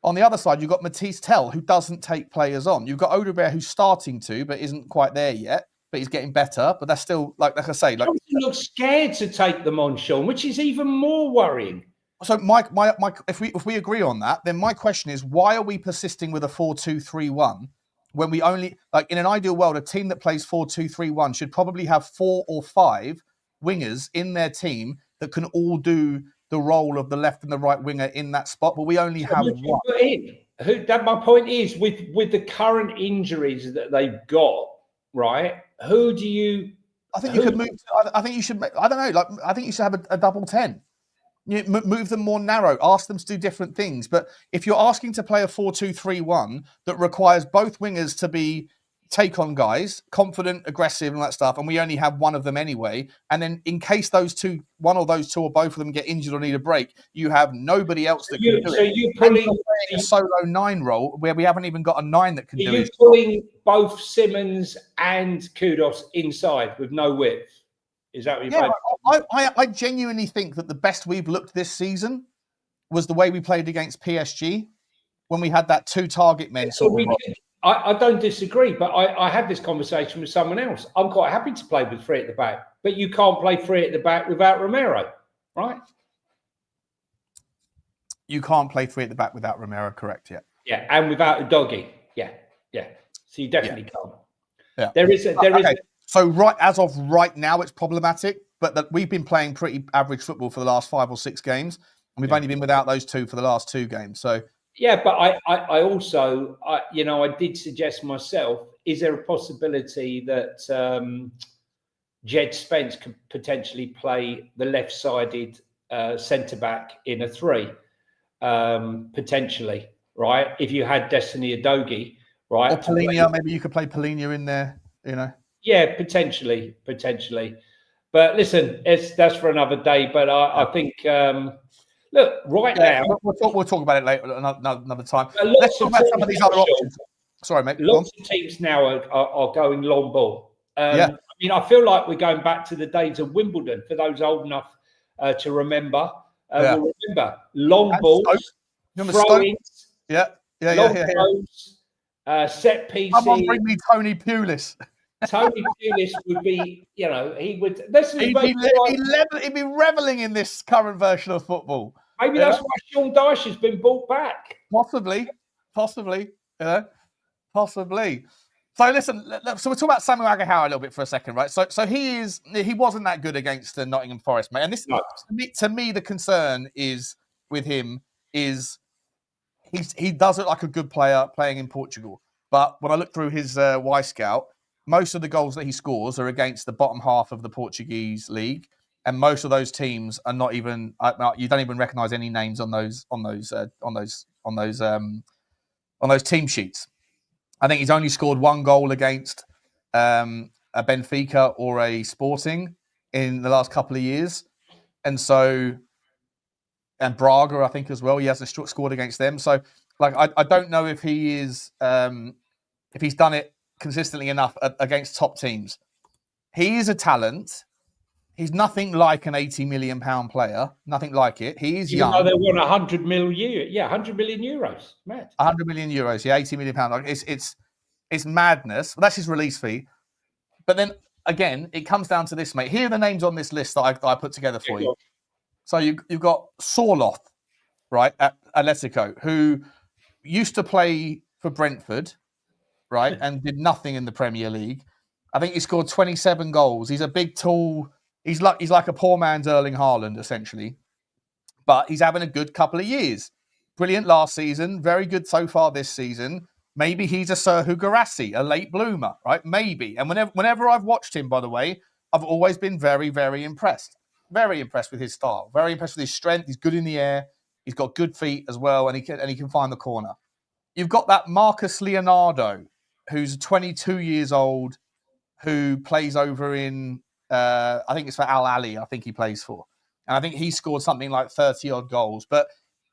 On the other side, you've got Matisse Tell, who doesn't take players on. You've got Odegaard, who's starting to, but isn't quite there yet. But he's getting better. But that's still, like I say, like Johnson looks scared to take them on, Sean, which is even more worrying. So, if we agree on that, then my question is, why are we persisting with a 4-2-3-1 when we only, like in an ideal world, a team that plays 4-2-3-1 should probably have 4 or 5 wingers in their team that can all do the role of the left and the right winger in that spot, but we only have one. My point is, with the current injuries that they've got, right? Who do you? I think you could move. I think you should. I don't know. Like I think you should have a double 10. You move them more narrow. Ask them to do different things. But if you're asking to play a 4-2-3-1 that requires both wingers to be take on guys, confident, aggressive, and that stuff, and we only have one of them anyway. And then in case one or those two or both of them get injured or need a break, you have nobody else that can do it. So you're pulling a solo 9 role where we haven't even got a 9 that can do it. Are you pulling both Simmons and Kudus inside with no width? Is that what you're I genuinely think that the best we've looked this season was the way we played against PSG when we had that 2 target men. I don't disagree, but I had this conversation with someone else. I'm quite happy to play with 3 at the back, but you can't play 3 at the back without Romero, right? You can't play 3 at the back without Romero, correct? Yeah. Yeah, and without a doggy. Yeah. So you definitely can't. Yeah. There is. So as of right now, it's problematic, but that we've been playing pretty average football for the last 5 or 6 games, and we've only been without those 2 for the last 2 games. So yeah, but I also I did suggest myself: is there a possibility that Jed Spence could potentially play the left-sided centre back in a 3, potentially, right? If you had Destiny Udogie, right? Or Polina, maybe you could play Polina in there, Yeah, potentially. But listen, that's for another day. But I think, look, now... We'll talk about it later another time. Let's talk about some of these other options. Sorry, mate. Lots of teams now are going long ball. I mean, I feel like we're going back to the days of Wimbledon, for those old enough to remember. We'll remember long balls, throw-ins, set pieces. Someone bring me Tony Pulis. Tony Pulis would be, he would. He'd be reveling in this current version of football. Maybe that's why Sean Dyche has been brought back. Possibly. So listen, so we'll talk about Samu Agehowa a little bit for a second, right? So he wasn't that good against the Nottingham Forest, mate. And this, to me, the concern is with him is he does look like a good player playing in Portugal. But when I look through his Y Scout, most of the goals that he scores are against the bottom half of the Portuguese league, and most of those teams are not even. You don't even recognise any names on those team sheets. I think he's only scored 1 goal against a Benfica or a Sporting in the last couple of years, and Braga, I think as well. He hasn't scored against them. So, I don't know if he is if he's done it consistently enough against top teams. He is a talent. He's nothing like an £80 million player. Nothing like it. He is young. They won 100 million euros. Yeah, 100 million euros. Mad. 100 million euros. Yeah, £80 million. It's madness. Well, that's his release fee. But then again, it comes down to this, mate. Here are the names on this list that I put together for you. So you've got Sorloth, right, at Atletico, who used to play for Brentford, right, and did nothing in the Premier League. I think he scored 27 goals. He's a big, tall. He's like a poor man's Erling Haaland, essentially. But he's having a good couple of years. Brilliant last season. Very good so far this season. Maybe he's a Serhou Guirassy, a late bloomer, right? Maybe. And whenever I've watched him, by the way, I've always been very, very impressed. Very impressed with his style. Very impressed with his strength. He's good in the air. He's got good feet as well, and he can find the corner. You've got that Marcus Leonardo, who's 22 years old, who plays over in, I think it's for Al Ali, I think he plays for. And I think he scored something like 30-odd goals. But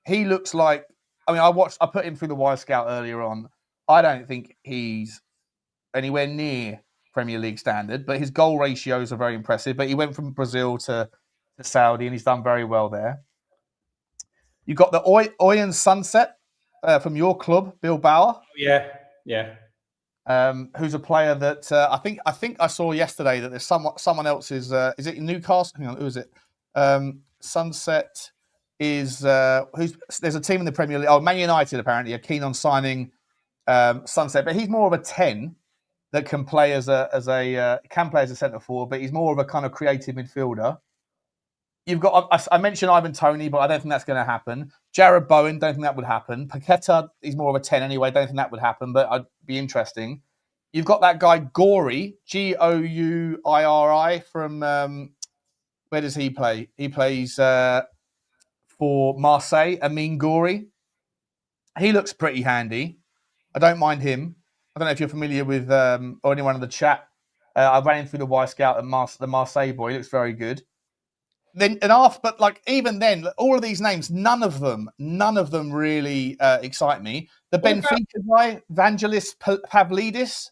he looks like, I put him through the Y Scout earlier on. I don't think he's anywhere near Premier League standard, but his goal ratios are very impressive. But he went from Brazil to Saudi, and he's done very well there. You've got the Oyen Sunset from your club, Bill Bauer. Yeah. Who's a player that I think I saw yesterday that there's someone else's. Is it Newcastle? Hang on, who is it? Sunset is there's a team in the Premier League. Oh, Man United apparently are keen on signing Sunset, but he's more of a 10 that can play as a centre forward, but he's more of a kind of creative midfielder. You've got, I mentioned Ivan Toney, but I don't think that's going to happen. Jared Bowen, don't think that would happen. Paqueta, he's more of a 10 anyway, don't think that would happen, but I'd be interesting. You've got that guy, Gouiri, Gouiri, from, where does he play? He plays for Marseille, Amin Gouiri. He looks pretty handy. I don't mind him. I don't know if you're familiar with, or anyone in the chat. I ran him through the Y Scout and the Marseille boy. He looks very good. But like even then, all of these names, none of them really excite me. The Benfica guy, Vangelis Pavlidis,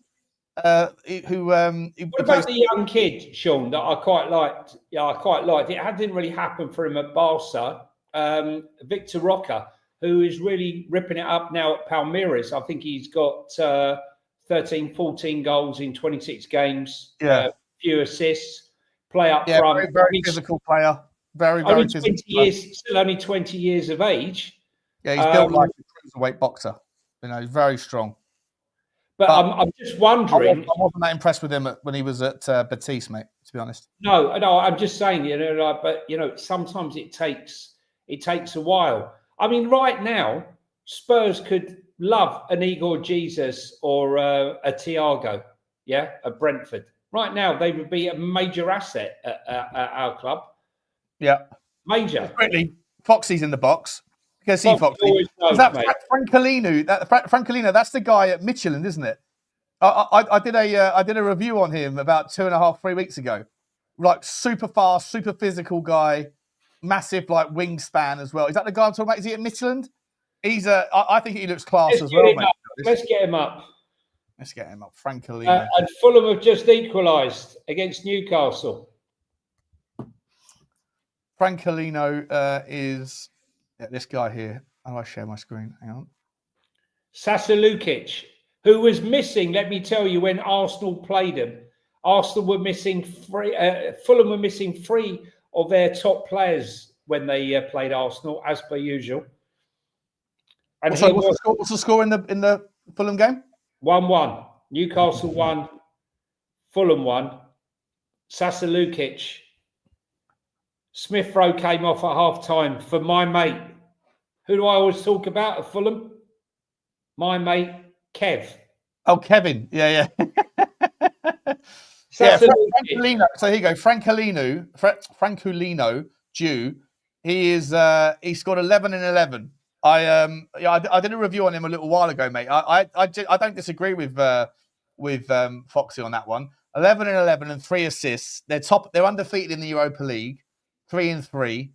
who what about the young kid, Sean, that I quite liked? Yeah, I quite liked. It didn't really happen for him at Barca. Victor Roca, who is really ripping it up now at Palmeiras. I think he's got 13, 14 goals in 26 games. Yeah, few assists. Play up front. Very physical player. Very physical. Still only 20 years of age. Yeah, he's built like a cruiserweight boxer. He's very strong. But I'm just wondering. I wasn't that impressed with him when he was at Betis, mate. To be honest. No. I'm just saying, but sometimes it takes a while. I mean, right now, Spurs could love an Igor Jesus or a Thiago, at Brentford. Right now, they would be a major asset at our club. Yeah. Major. Really, Foxy's in the box. You can see Foxy. Is that Francolino? Francolino, that's the guy at Michelin, isn't it? I did a review on him about 2.5-3 weeks ago. Like super fast, super physical guy, massive like wingspan as well. Is that the guy I'm talking about? Is he at Michelin? He's I think he looks class as well, mate. Let's get him up. Let's get him up. Francolino. And Fulham have just equalised against Newcastle. Francolino is this guy here. How do I share my screen? Hang on. Sasa Lukic, who was missing, let me tell you, when Arsenal played him. Arsenal were missing Fulham were missing 3 of their top players when they played Arsenal, as per usual. And what's the score in the Fulham game? 1-1. Newcastle 1, Fulham 1. Sasa Lukic. Smith Rowe came off at half-time for my mate. Who do I always talk about at Fulham? My mate, Kev. Oh, Kevin. Yeah. Francolino. So here you go. Francolino, Jew. He scored 11 and 11. I did a review on him a little while ago, mate. I don't disagree with Foxy on that one. 11 and 11 and 3 assists. They're undefeated in the Europa League. 3-3.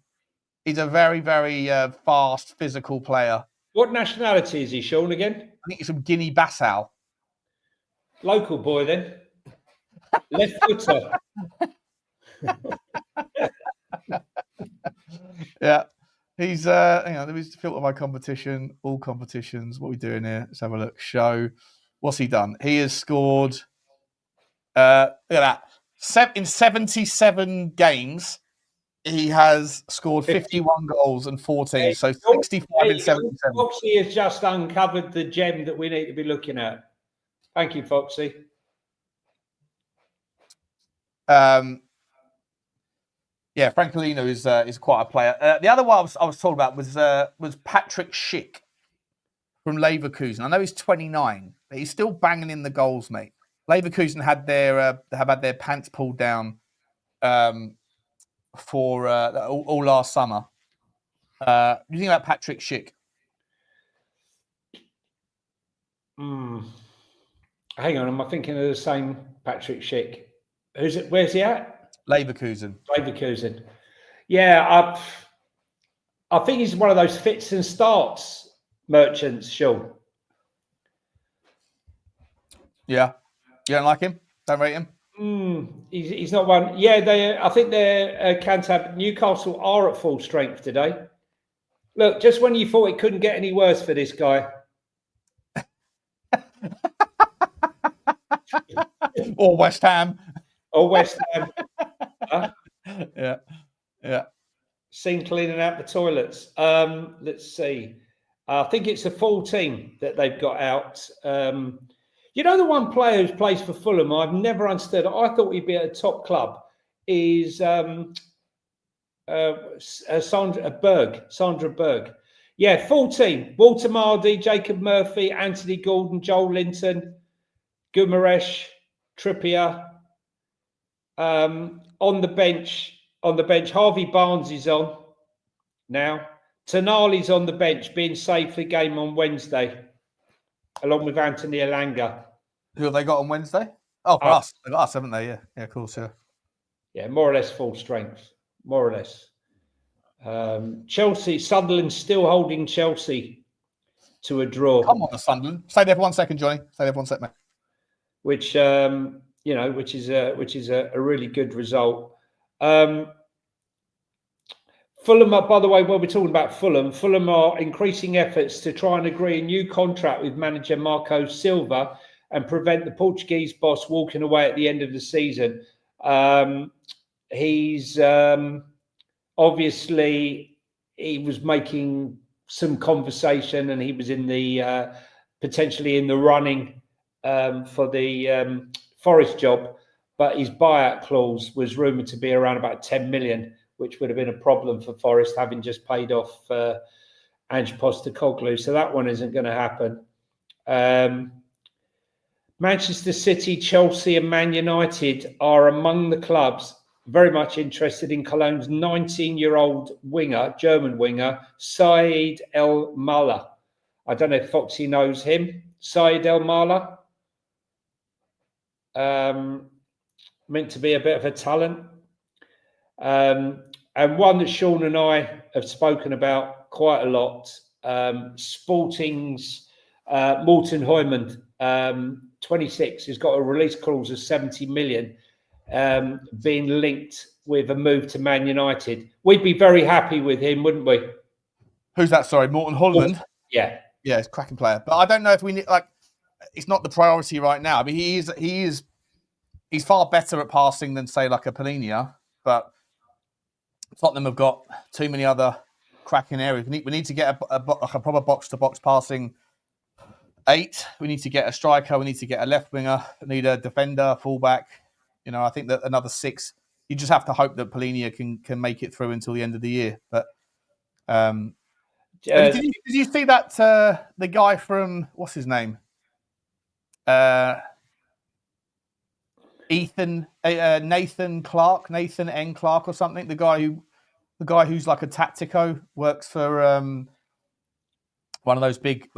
He's a very, very fast, physical player. What nationality is he, Sean, again? I think he's from Guinea-Bissau. Local boy, then. Left footer. Yeah. He's, hang on, let me just filter my competition. All competitions. What are we doing here? Let's have a look. Show. What's he done? He has scored, look at that. In 77 games, he has scored 51 goals and 14. So 65 in 77. Foxy has just uncovered the gem that we need to be looking at. Thank you, Foxy. Yeah, Francolino is quite a player. The other one I was talking about was Patrick Schick from Leverkusen. I know he's 29, but he's still banging in the goals, mate. Leverkusen have had their pants pulled down for all last summer. What do you think about Patrick Schick? Hang on, am I thinking of the same Patrick Schick? Who's it? Where's he at? Leverkusen. Leverkusen. Yeah, I think he's one of those fits and starts merchants, Sean. Yeah. You don't like him? Don't rate him? He's not one. Yeah, I think they're Cantab. Newcastle are at full strength today. Look, just when you thought it couldn't get any worse for this guy. Or West Ham. Or West Ham. Huh? Yeah. Seen cleaning out the toilets. Let's see. I think it's a full team that they've got out. You know, the one player who plays for Fulham, I've never understood. I thought he'd be at a top club. Is Sandra Berg. Yeah, full team. Walter Mardy, Jacob Murphy, Anthony Gordon, Joel Linton, Gumaresh, Trippier. On the bench, Harvey Barnes is on now. Tonali's on the bench, being saved for game on Wednesday, along with Anthony Elanga. Who have they got on Wednesday? Oh, for us. They've got us, haven't they? Yeah, of course, yeah. Yeah, more or less full strength. More or less. Chelsea, Sunderland still holding Chelsea to a draw. Come on, Sunderland. Stay there for 1 second, Johnny. Stay there for 1 second, mate. Which which is a really good result. Fulham, by the way, while we're talking about Fulham are increasing efforts to try and agree a new contract with manager Marco Silva and prevent the Portuguese boss walking away at the end of the season. He's obviously, he was making some conversation, and he was in the potentially in the running for the Forest job, but his buyout clause was rumoured to be around about 10 million, which would have been a problem for Forest, having just paid off Ange Postecoglou. So that one isn't going to happen. Manchester City, Chelsea and Man United are among the clubs very much interested in Cologne's 19-year-old winger, German winger, Said El Mala. I don't know if Foxy knows him. Said El Mala. Meant to be a bit of a talent. And one that Sean and I have spoken about quite a lot, Sporting's Morten Højlund, 26, has got a release clause of 70 million, being linked with a move to Man United. We'd be very happy with him, wouldn't we? Who's that? Sorry, Morten Højlund? Yeah. Yeah, it's a cracking player. But I don't know if we need, it's not the priority right now. I mean, he's far better at passing than, say, like a Palhinha, but Tottenham have got too many other cracking areas. We need to get a proper box-to-box passing 8. We need to get a striker. We need to get a left winger. We need a defender, fullback. You know, I think that another 6. You just have to hope that Palhinha can make it through until the end of the year. But did you see that the guy from, what's his name? Nathan N. Clark or something. The guy who's like a tactico, works for one of those big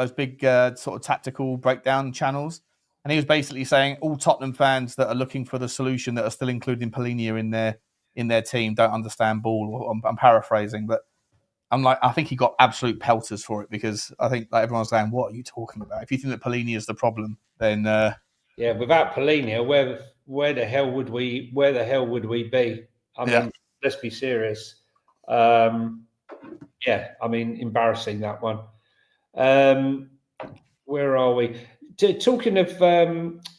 sort of tactical breakdown channels, and he was basically saying all Tottenham fans that are looking for the solution, that are still including Palhinha in their team, don't understand ball. I'm paraphrasing, but I'm like, I think he got absolute pelters for it, because I think like everyone's saying, "What are you talking about? If you think that Palhinha is the problem, then yeah, without Palhinha, where the hell would we be? I mean, let's be serious. Yeah, I mean, embarrassing, that one. Where are we? Talking of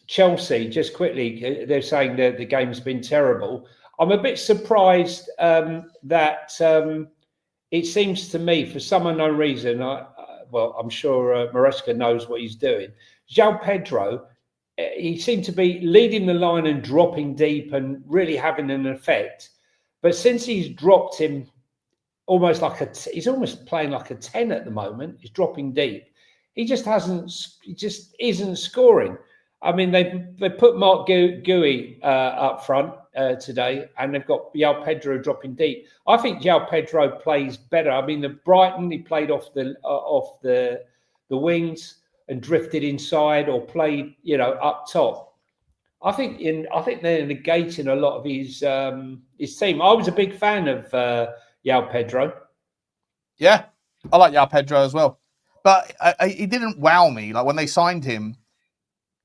Chelsea, just quickly, they're saying that the game's been terrible. I'm a bit surprised that it seems to me, for some unknown reason, I'm sure Maresca knows what he's doing. João Pedro, he seemed to be leading the line and dropping deep and really having an effect. But since he's dropped him almost he's almost playing like a 10 at the moment. He's dropping deep. He just isn't scoring. I mean, they put Mark Gui up front today, and they've got João Pedro dropping deep. I think João Pedro plays better. I mean, the Brighton, he played off the wings. and drifted inside or played, up top. I think they're negating a lot of his team. I was a big fan of João Pedro. Yeah, I like João Pedro as well, but he didn't wow me. Like when they signed him,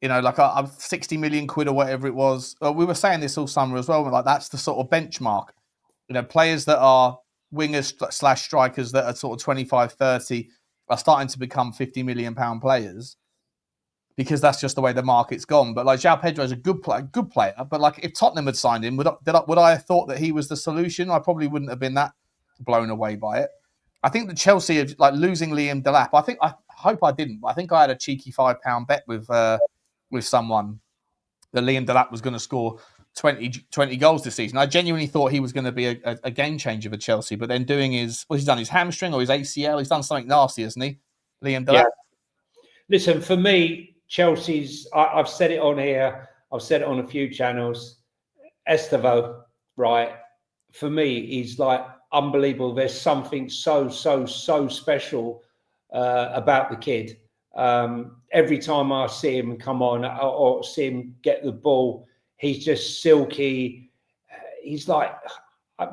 like 60 million quid or whatever it was. We were saying this all summer as well. Like that's the sort of benchmark. Players that are wingers / strikers that are sort of 25, 30 are starting to become 50 million pound players because that's just the way the market's gone. But like João Pedro is a good player. But like if Tottenham had signed him, would I have thought that he was the solution? I probably wouldn't have been that blown away by it. I think the Chelsea of like losing Liam Delap. I hope I didn't. But I think I had a cheeky £5 bet with someone that Liam Delap was going to score 20 goals this season. I genuinely thought he was going to be a game changer for Chelsea, but then he's done his hamstring or his ACL. He's done something nasty, hasn't he, Liam Delap? Yeah. Listen, for me, Chelsea's, I've said it on here, I've said it on a few channels, Estevao, right, for me, he's like unbelievable. There's something so special about the kid. Every time I see him come on or see him get the ball, he's just silky. He's like,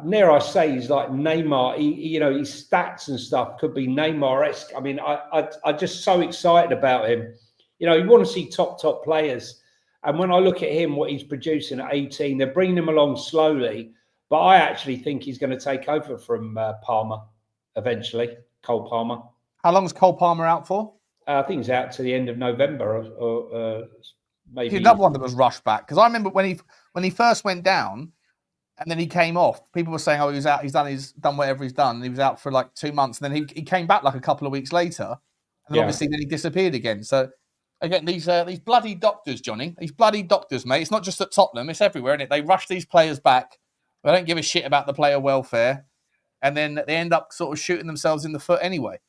dare I say, he's like Neymar. His stats and stuff could be Neymar-esque. I mean, I'm just so excited about him. You want to see top players. And when I look at him, what he's producing at 18, they're bringing him along slowly. But I actually think he's going to take over from Palmer eventually, Cole Palmer. How long is Cole Palmer out for? I think he's out to the end of November or maybe. Another one that was rushed back. Because I remember when he first went down and then he came off, people were saying, oh, he was out, he's done whatever he's done. And he was out for like 2 months. And then he came back like a couple of weeks later. And obviously then he disappeared again. So again, these bloody doctors, Johnny, these bloody doctors, mate. It's not just at Tottenham, it's everywhere, isn't it? They rush these players back. They don't give a shit about the player welfare. And then they end up sort of shooting themselves in the foot anyway.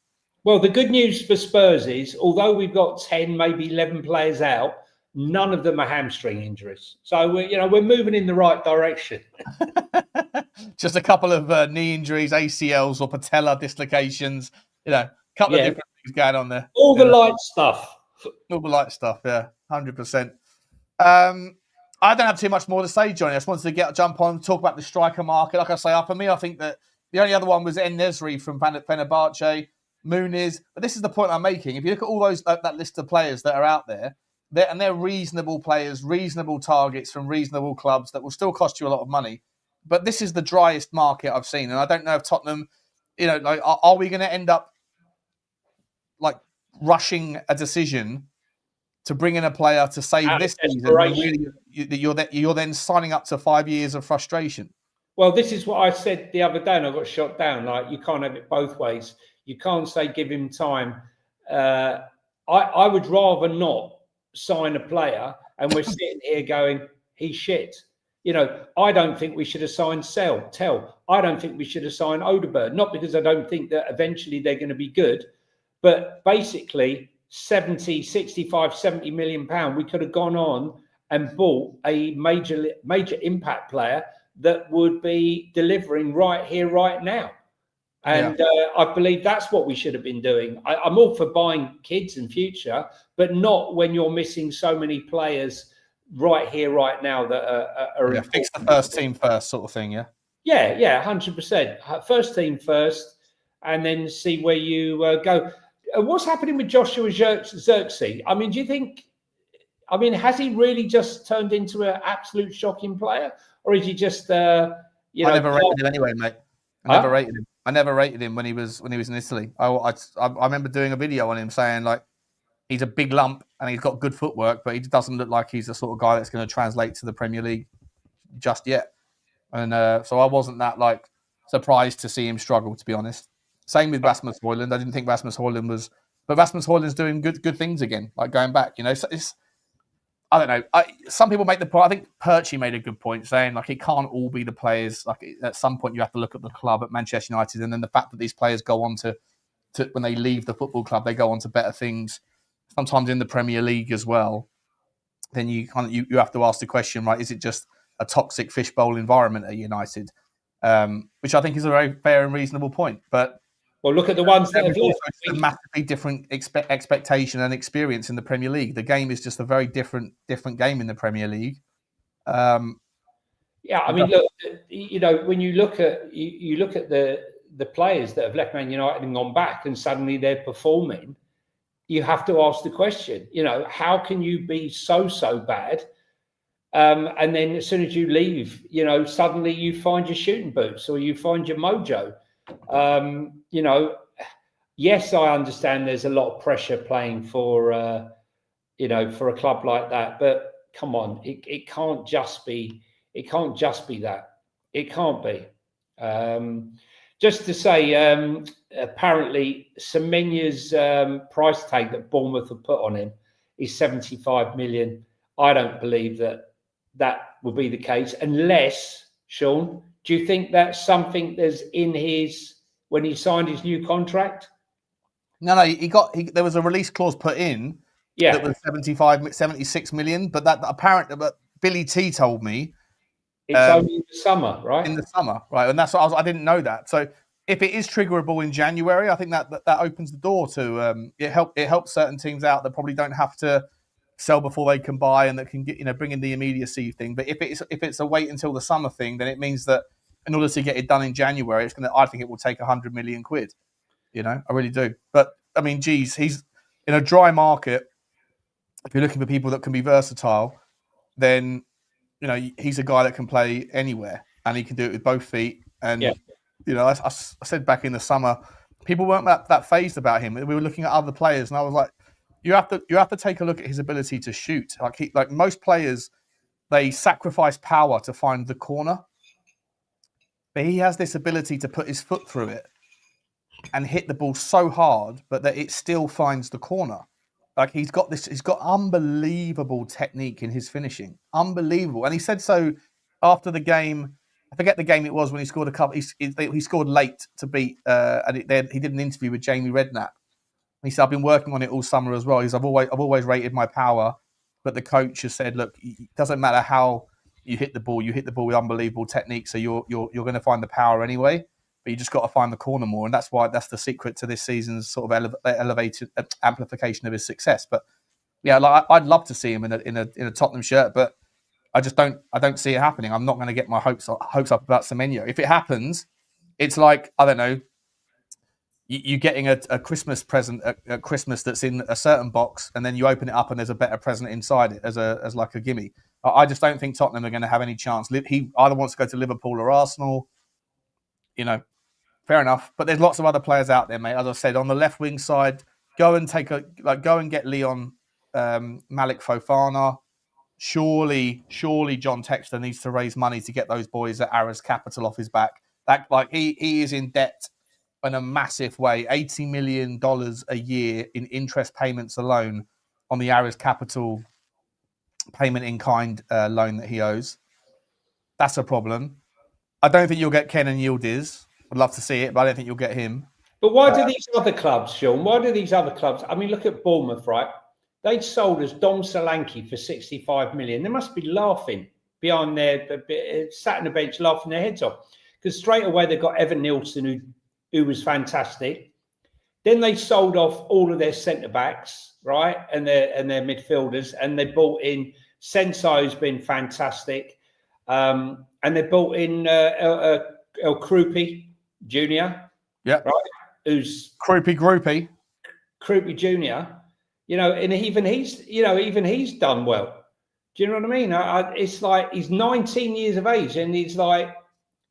Well, the good news for Spurs is, although we've got 10, maybe 11 players out, none of them are hamstring injuries. So we're moving in the right direction. Just a couple of knee injuries, ACLs or patella dislocations. A couple of different things going on there. All the light stuff. All the light stuff, yeah, 100%. I don't have too much more to say, Johnny. I just wanted to jump on and talk about the striker market. Like I say, for me, I think that the only other one was En-Nesyri from Fenerbahce, Muniz. But this is the point I'm making. If you look at all those that list of players that are out there, they're reasonable players, reasonable targets from reasonable clubs that will still cost you a lot of money. But this is the driest market I've seen. And I don't know if Tottenham, are we going to end up like rushing a decision to bring in a player to save this season? Really, you're then signing up to 5 years of frustration. Well, this is what I said the other day and I got shot down. Like, you can't have it both ways. You can't say give him time. I would rather not sign a player and we're sitting here going, he's shit. I don't think we should have signed Tell. I don't think we should have signed Odegaard. Not because I don't think that eventually they're going to be good, but basically 70 million pound, we could have gone on and bought a major impact player that would be delivering right here, right now. And I believe that's what we should have been doing. I'm all for buying kids in future, but not when you're missing so many players right here, right now that are fix the first team first sort of thing, yeah? Yeah, 100%. First team first, and then see where you go. What's happening with Joshua Zirkzee? I mean, do you think, has he really just turned into an absolute shocking player? Or is he just, I never rated him anyway, mate. I never rated him when he was in Italy. I remember doing a video on him saying, like, he's a big lump and he's got good footwork, but he doesn't look like he's the sort of guy that's going to translate to the Premier League just yet. And so I wasn't that, like, surprised to see him struggle, to be honest. Same with Rasmus Højlund. I didn't think Rasmus Højlund was... But Rasmus Højlund's doing good things again, like going back. It's I don't know. Some people make the point. I think Perchy made a good point, saying like it can't all be the players. Like at some point, you have to look at the club at Manchester United, and then the fact that these players go on to when they leave the football club, they go on to better things. Sometimes in the Premier League as well. Then you have to ask the question, right? Is it just a toxic fishbowl environment at United? Which I think is a very fair and reasonable point. But Well, look at the ones that have also a massively different expectation and experience in the Premier League. The game is just a very different game in the Premier League. Yeah, I mean, look, you know, when you look at the players that have left Man United and gone back, and suddenly they're performing, you have to ask the question, you know, how can you be so bad, and then as soon as you leave, you know, suddenly you find your shooting boots or you find your mojo. You know, yes, I understand there's a lot of pressure playing for, you know, for a club like that, but come on, it can't just be. It can't just be that. It can't be. Just to say, apparently Semenya's price tag that Bournemouth have put on him is 75 million. I don't believe that will be the case unless, Sean, do you think that's something that's in his, when he signed his new contract? No, there was a release clause put in that was 76 million, but but Billy T told me it's only in the summer, right? In the summer, right? And that's what I didn't know that. So if it is triggerable in January, I think that opens the door to it helps certain teams out that probably don't have to sell before they can buy, and that can get, you know, bring in the immediacy thing. But if it's a wait until the summer thing, then it means that in order to get it done in January, I think it will take 100 million quid. You know, I really do. But I mean, geez, he's in a dry market. If you're looking for people that can be versatile, then, you know, he's a guy that can play anywhere, and he can do it with both feet. And, you know, I said back in the summer, people weren't that phased about him. We were looking at other players, and I was like, you have to take a look at his ability to shoot. Like most players, they sacrifice power to find the corner, but he has this ability to put his foot through it and hit the ball so hard, but that it still finds the corner. Like he's got unbelievable technique in his finishing, unbelievable. And he said so after the game. I forget the game it was when he scored a couple. He scored late to beat, and he did an interview with Jamie Redknapp. He said, "I've been working on it all summer as well." He said, "I've always rated my power, but the coach has said, look, it doesn't matter how you hit the ball with unbelievable technique. So you're going to find the power anyway, but you just got to find the corner more." And that's the secret to this season's sort of elevated amplification of his success. But yeah, like I'd love to see him in a Tottenham shirt, but I don't see it happening. I'm not going to get my hopes up about Semenya. If it happens, it's like, I don't know, you getting a Christmas present at Christmas that's in a certain box, and then you open it up and there's a better present inside it as like a gimme. I just don't think Tottenham are going to have any chance. He either wants to go to Liverpool or Arsenal. You know, fair enough. But there's lots of other players out there, mate. As I said, on the left wing side, go and get Leon Malik Fofana. Surely John Textor needs to raise money to get those boys at Aras Capital off his back. That he is in debt in a massive way. $80 million a year in interest payments alone on the Aras Capital payment in kind loan that he owes. That's a problem. I don't think you'll get Kenan Yildiz. I'd love to see it, but I don't think you'll get him. But why do these other clubs, Sean? Why do these other clubs? I mean, look at Bournemouth, right? They sold us Dom Solanke for 65 million. They must be laughing behind sat on the bench, laughing their heads off. Because straight away they got Evan Nilsson, who was fantastic. Then they sold off all of their centre backs, right, and their midfielders, and they bought in Senso, who's been fantastic, and they bought in El Krupi Jr. Yeah, right, who's Krupi Jr. You know, and even he's done well. Do you know what I mean? It's like he's 19 years of age, and he's like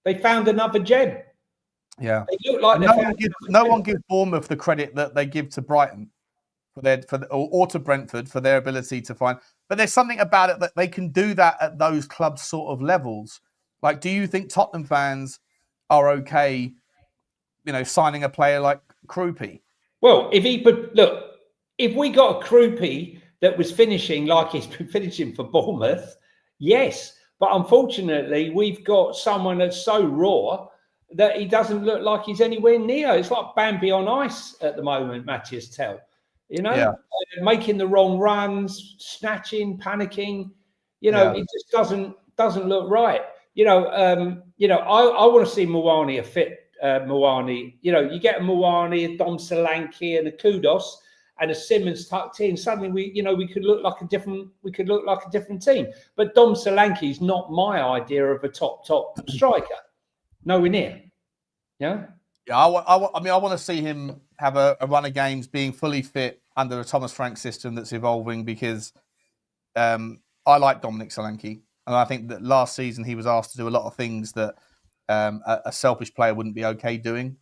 they found another gem. Yeah, they look like no one gives Bournemouth the credit that they give to Brighton or to Brentford for their ability to find. But there's something about it that they can do that at those clubs' sort of levels. Like, do you think Tottenham fans are okay, you know, signing a player like Krupi? Well, if we got a Krupi that was finishing like he's been finishing for Bournemouth, yes. But unfortunately, we've got someone that's so raw that he doesn't look like he's anywhere near. It's like Bambi on ice at the moment, Matthias Tell. You know, making the wrong runs, snatching, panicking. You know, it just doesn't look right. I want to see Mawani a fit Moani. You know, you get a Moani, a Dom Solanke, and a Kudos, and a Simmons tucked in. Suddenly, we could look like a different team. But Dom Solanke is not my idea of a top striker. Nowhere near. Yeah. Yeah, I mean, I want to see him have a run of games being fully fit under a Thomas Frank system that's evolving, because I like Dominic Solanke. And I think that last season he was asked to do a lot of things that a selfish player wouldn't be okay doing.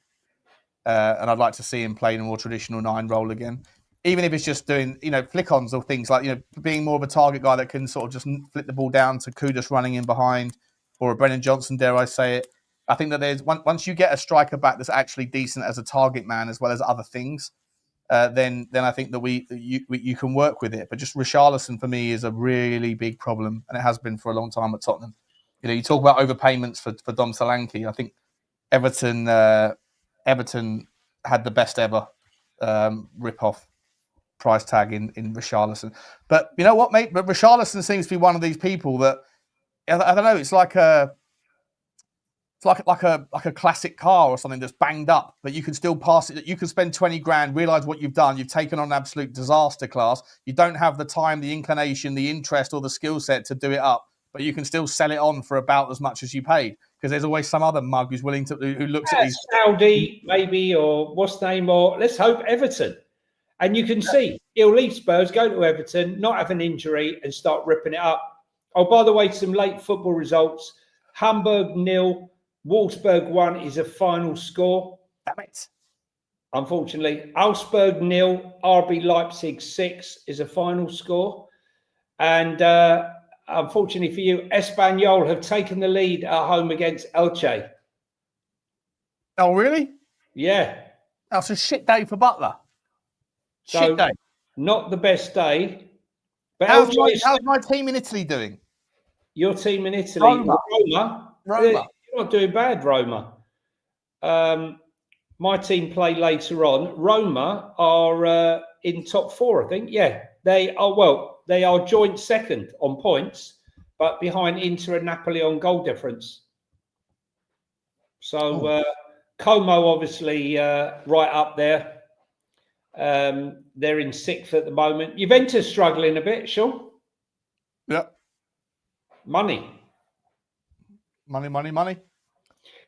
And I'd like to see him play in a more traditional 9 role again. Even if it's just doing, flick-ons or things like, being more of a target guy that can sort of just flip the ball down to Kudus running in behind, or a Brennan Johnson, dare I say it. I think that there's once you get a striker back that's actually decent as a target man as well as other things, then I think that you can work with it. But just Richarlison for me is a really big problem, and it has been for a long time at Tottenham. You talk about overpayments for Dom Solanke. I think Everton had the best ever rip-off price tag in Richarlison. But you know what, mate? But Richarlison seems to be one of these people that I don't know. It's like a classic car or something that's banged up, but you can still pass it. You can spend 20 grand, realize what you've done. You've taken on an absolute disaster class. You don't have the time, the inclination, the interest, or the skill set to do it up, but you can still sell it on for about as much as you paid, because there's always some other mug who looks at these Saudi maybe, or what's the name, or let's hope Everton. And you can see he'll leave Spurs, go to Everton, not have an injury, and start ripping it up. Oh, by the way, some late football results: Hamburg 0. Wolfsburg 1 is a final score. Damn it. Unfortunately, Augsburg 0, RB Leipzig 6 is a final score. And unfortunately for you, Espanyol have taken the lead at home against Elche. Oh, really? Yeah. That's a shit day for Butler. Shit day. Not the best day. But how's my team in Italy doing? Your team in Italy? Roma. You're not doing bad, Roma. My team play later on. Roma are in top 4, I think. Yeah, they are. Well, they are joint second on points, but behind Inter and Napoli on goal difference. So Como obviously right up there. They're in 6th at the moment. Juventus struggling a bit, Sean. Yeah. Money.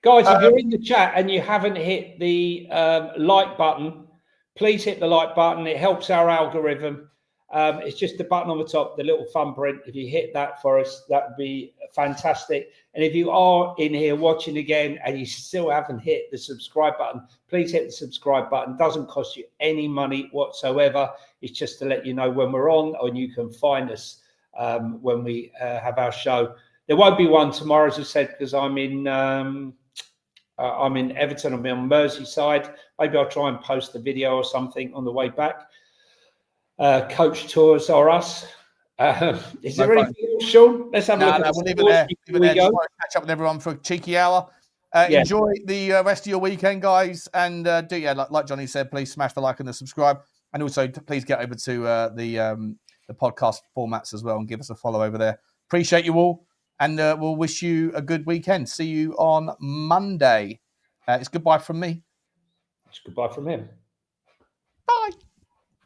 Guys, if you're in the chat and you haven't hit the like button, please hit the like button. It helps our algorithm. It's just the button on the top, the little thumbprint. If you hit that for us, that would be fantastic. And if you are in here watching again and you still haven't hit the subscribe button, please hit the subscribe button. It doesn't cost you any money whatsoever. It's just to let you know when we're on, and you can find us when we have our show. There won't be one tomorrow, as I said, because I'm in Everton. I'm on Merseyside. Maybe I'll try and post a video or something on the way back. Coach tours are us. Is there anything else, Sean? Let's have a look at we'll leave it there. Just want to catch up with everyone for a cheeky hour. Enjoy the rest of your weekend, guys. And like Jonny said, please smash the like and the subscribe. And also, please get over to the podcast formats as well and give us a follow over there. Appreciate you all. And we'll wish you a good weekend. See you on Monday. It's goodbye from me. It's goodbye from him. Bye.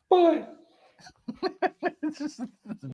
Bye.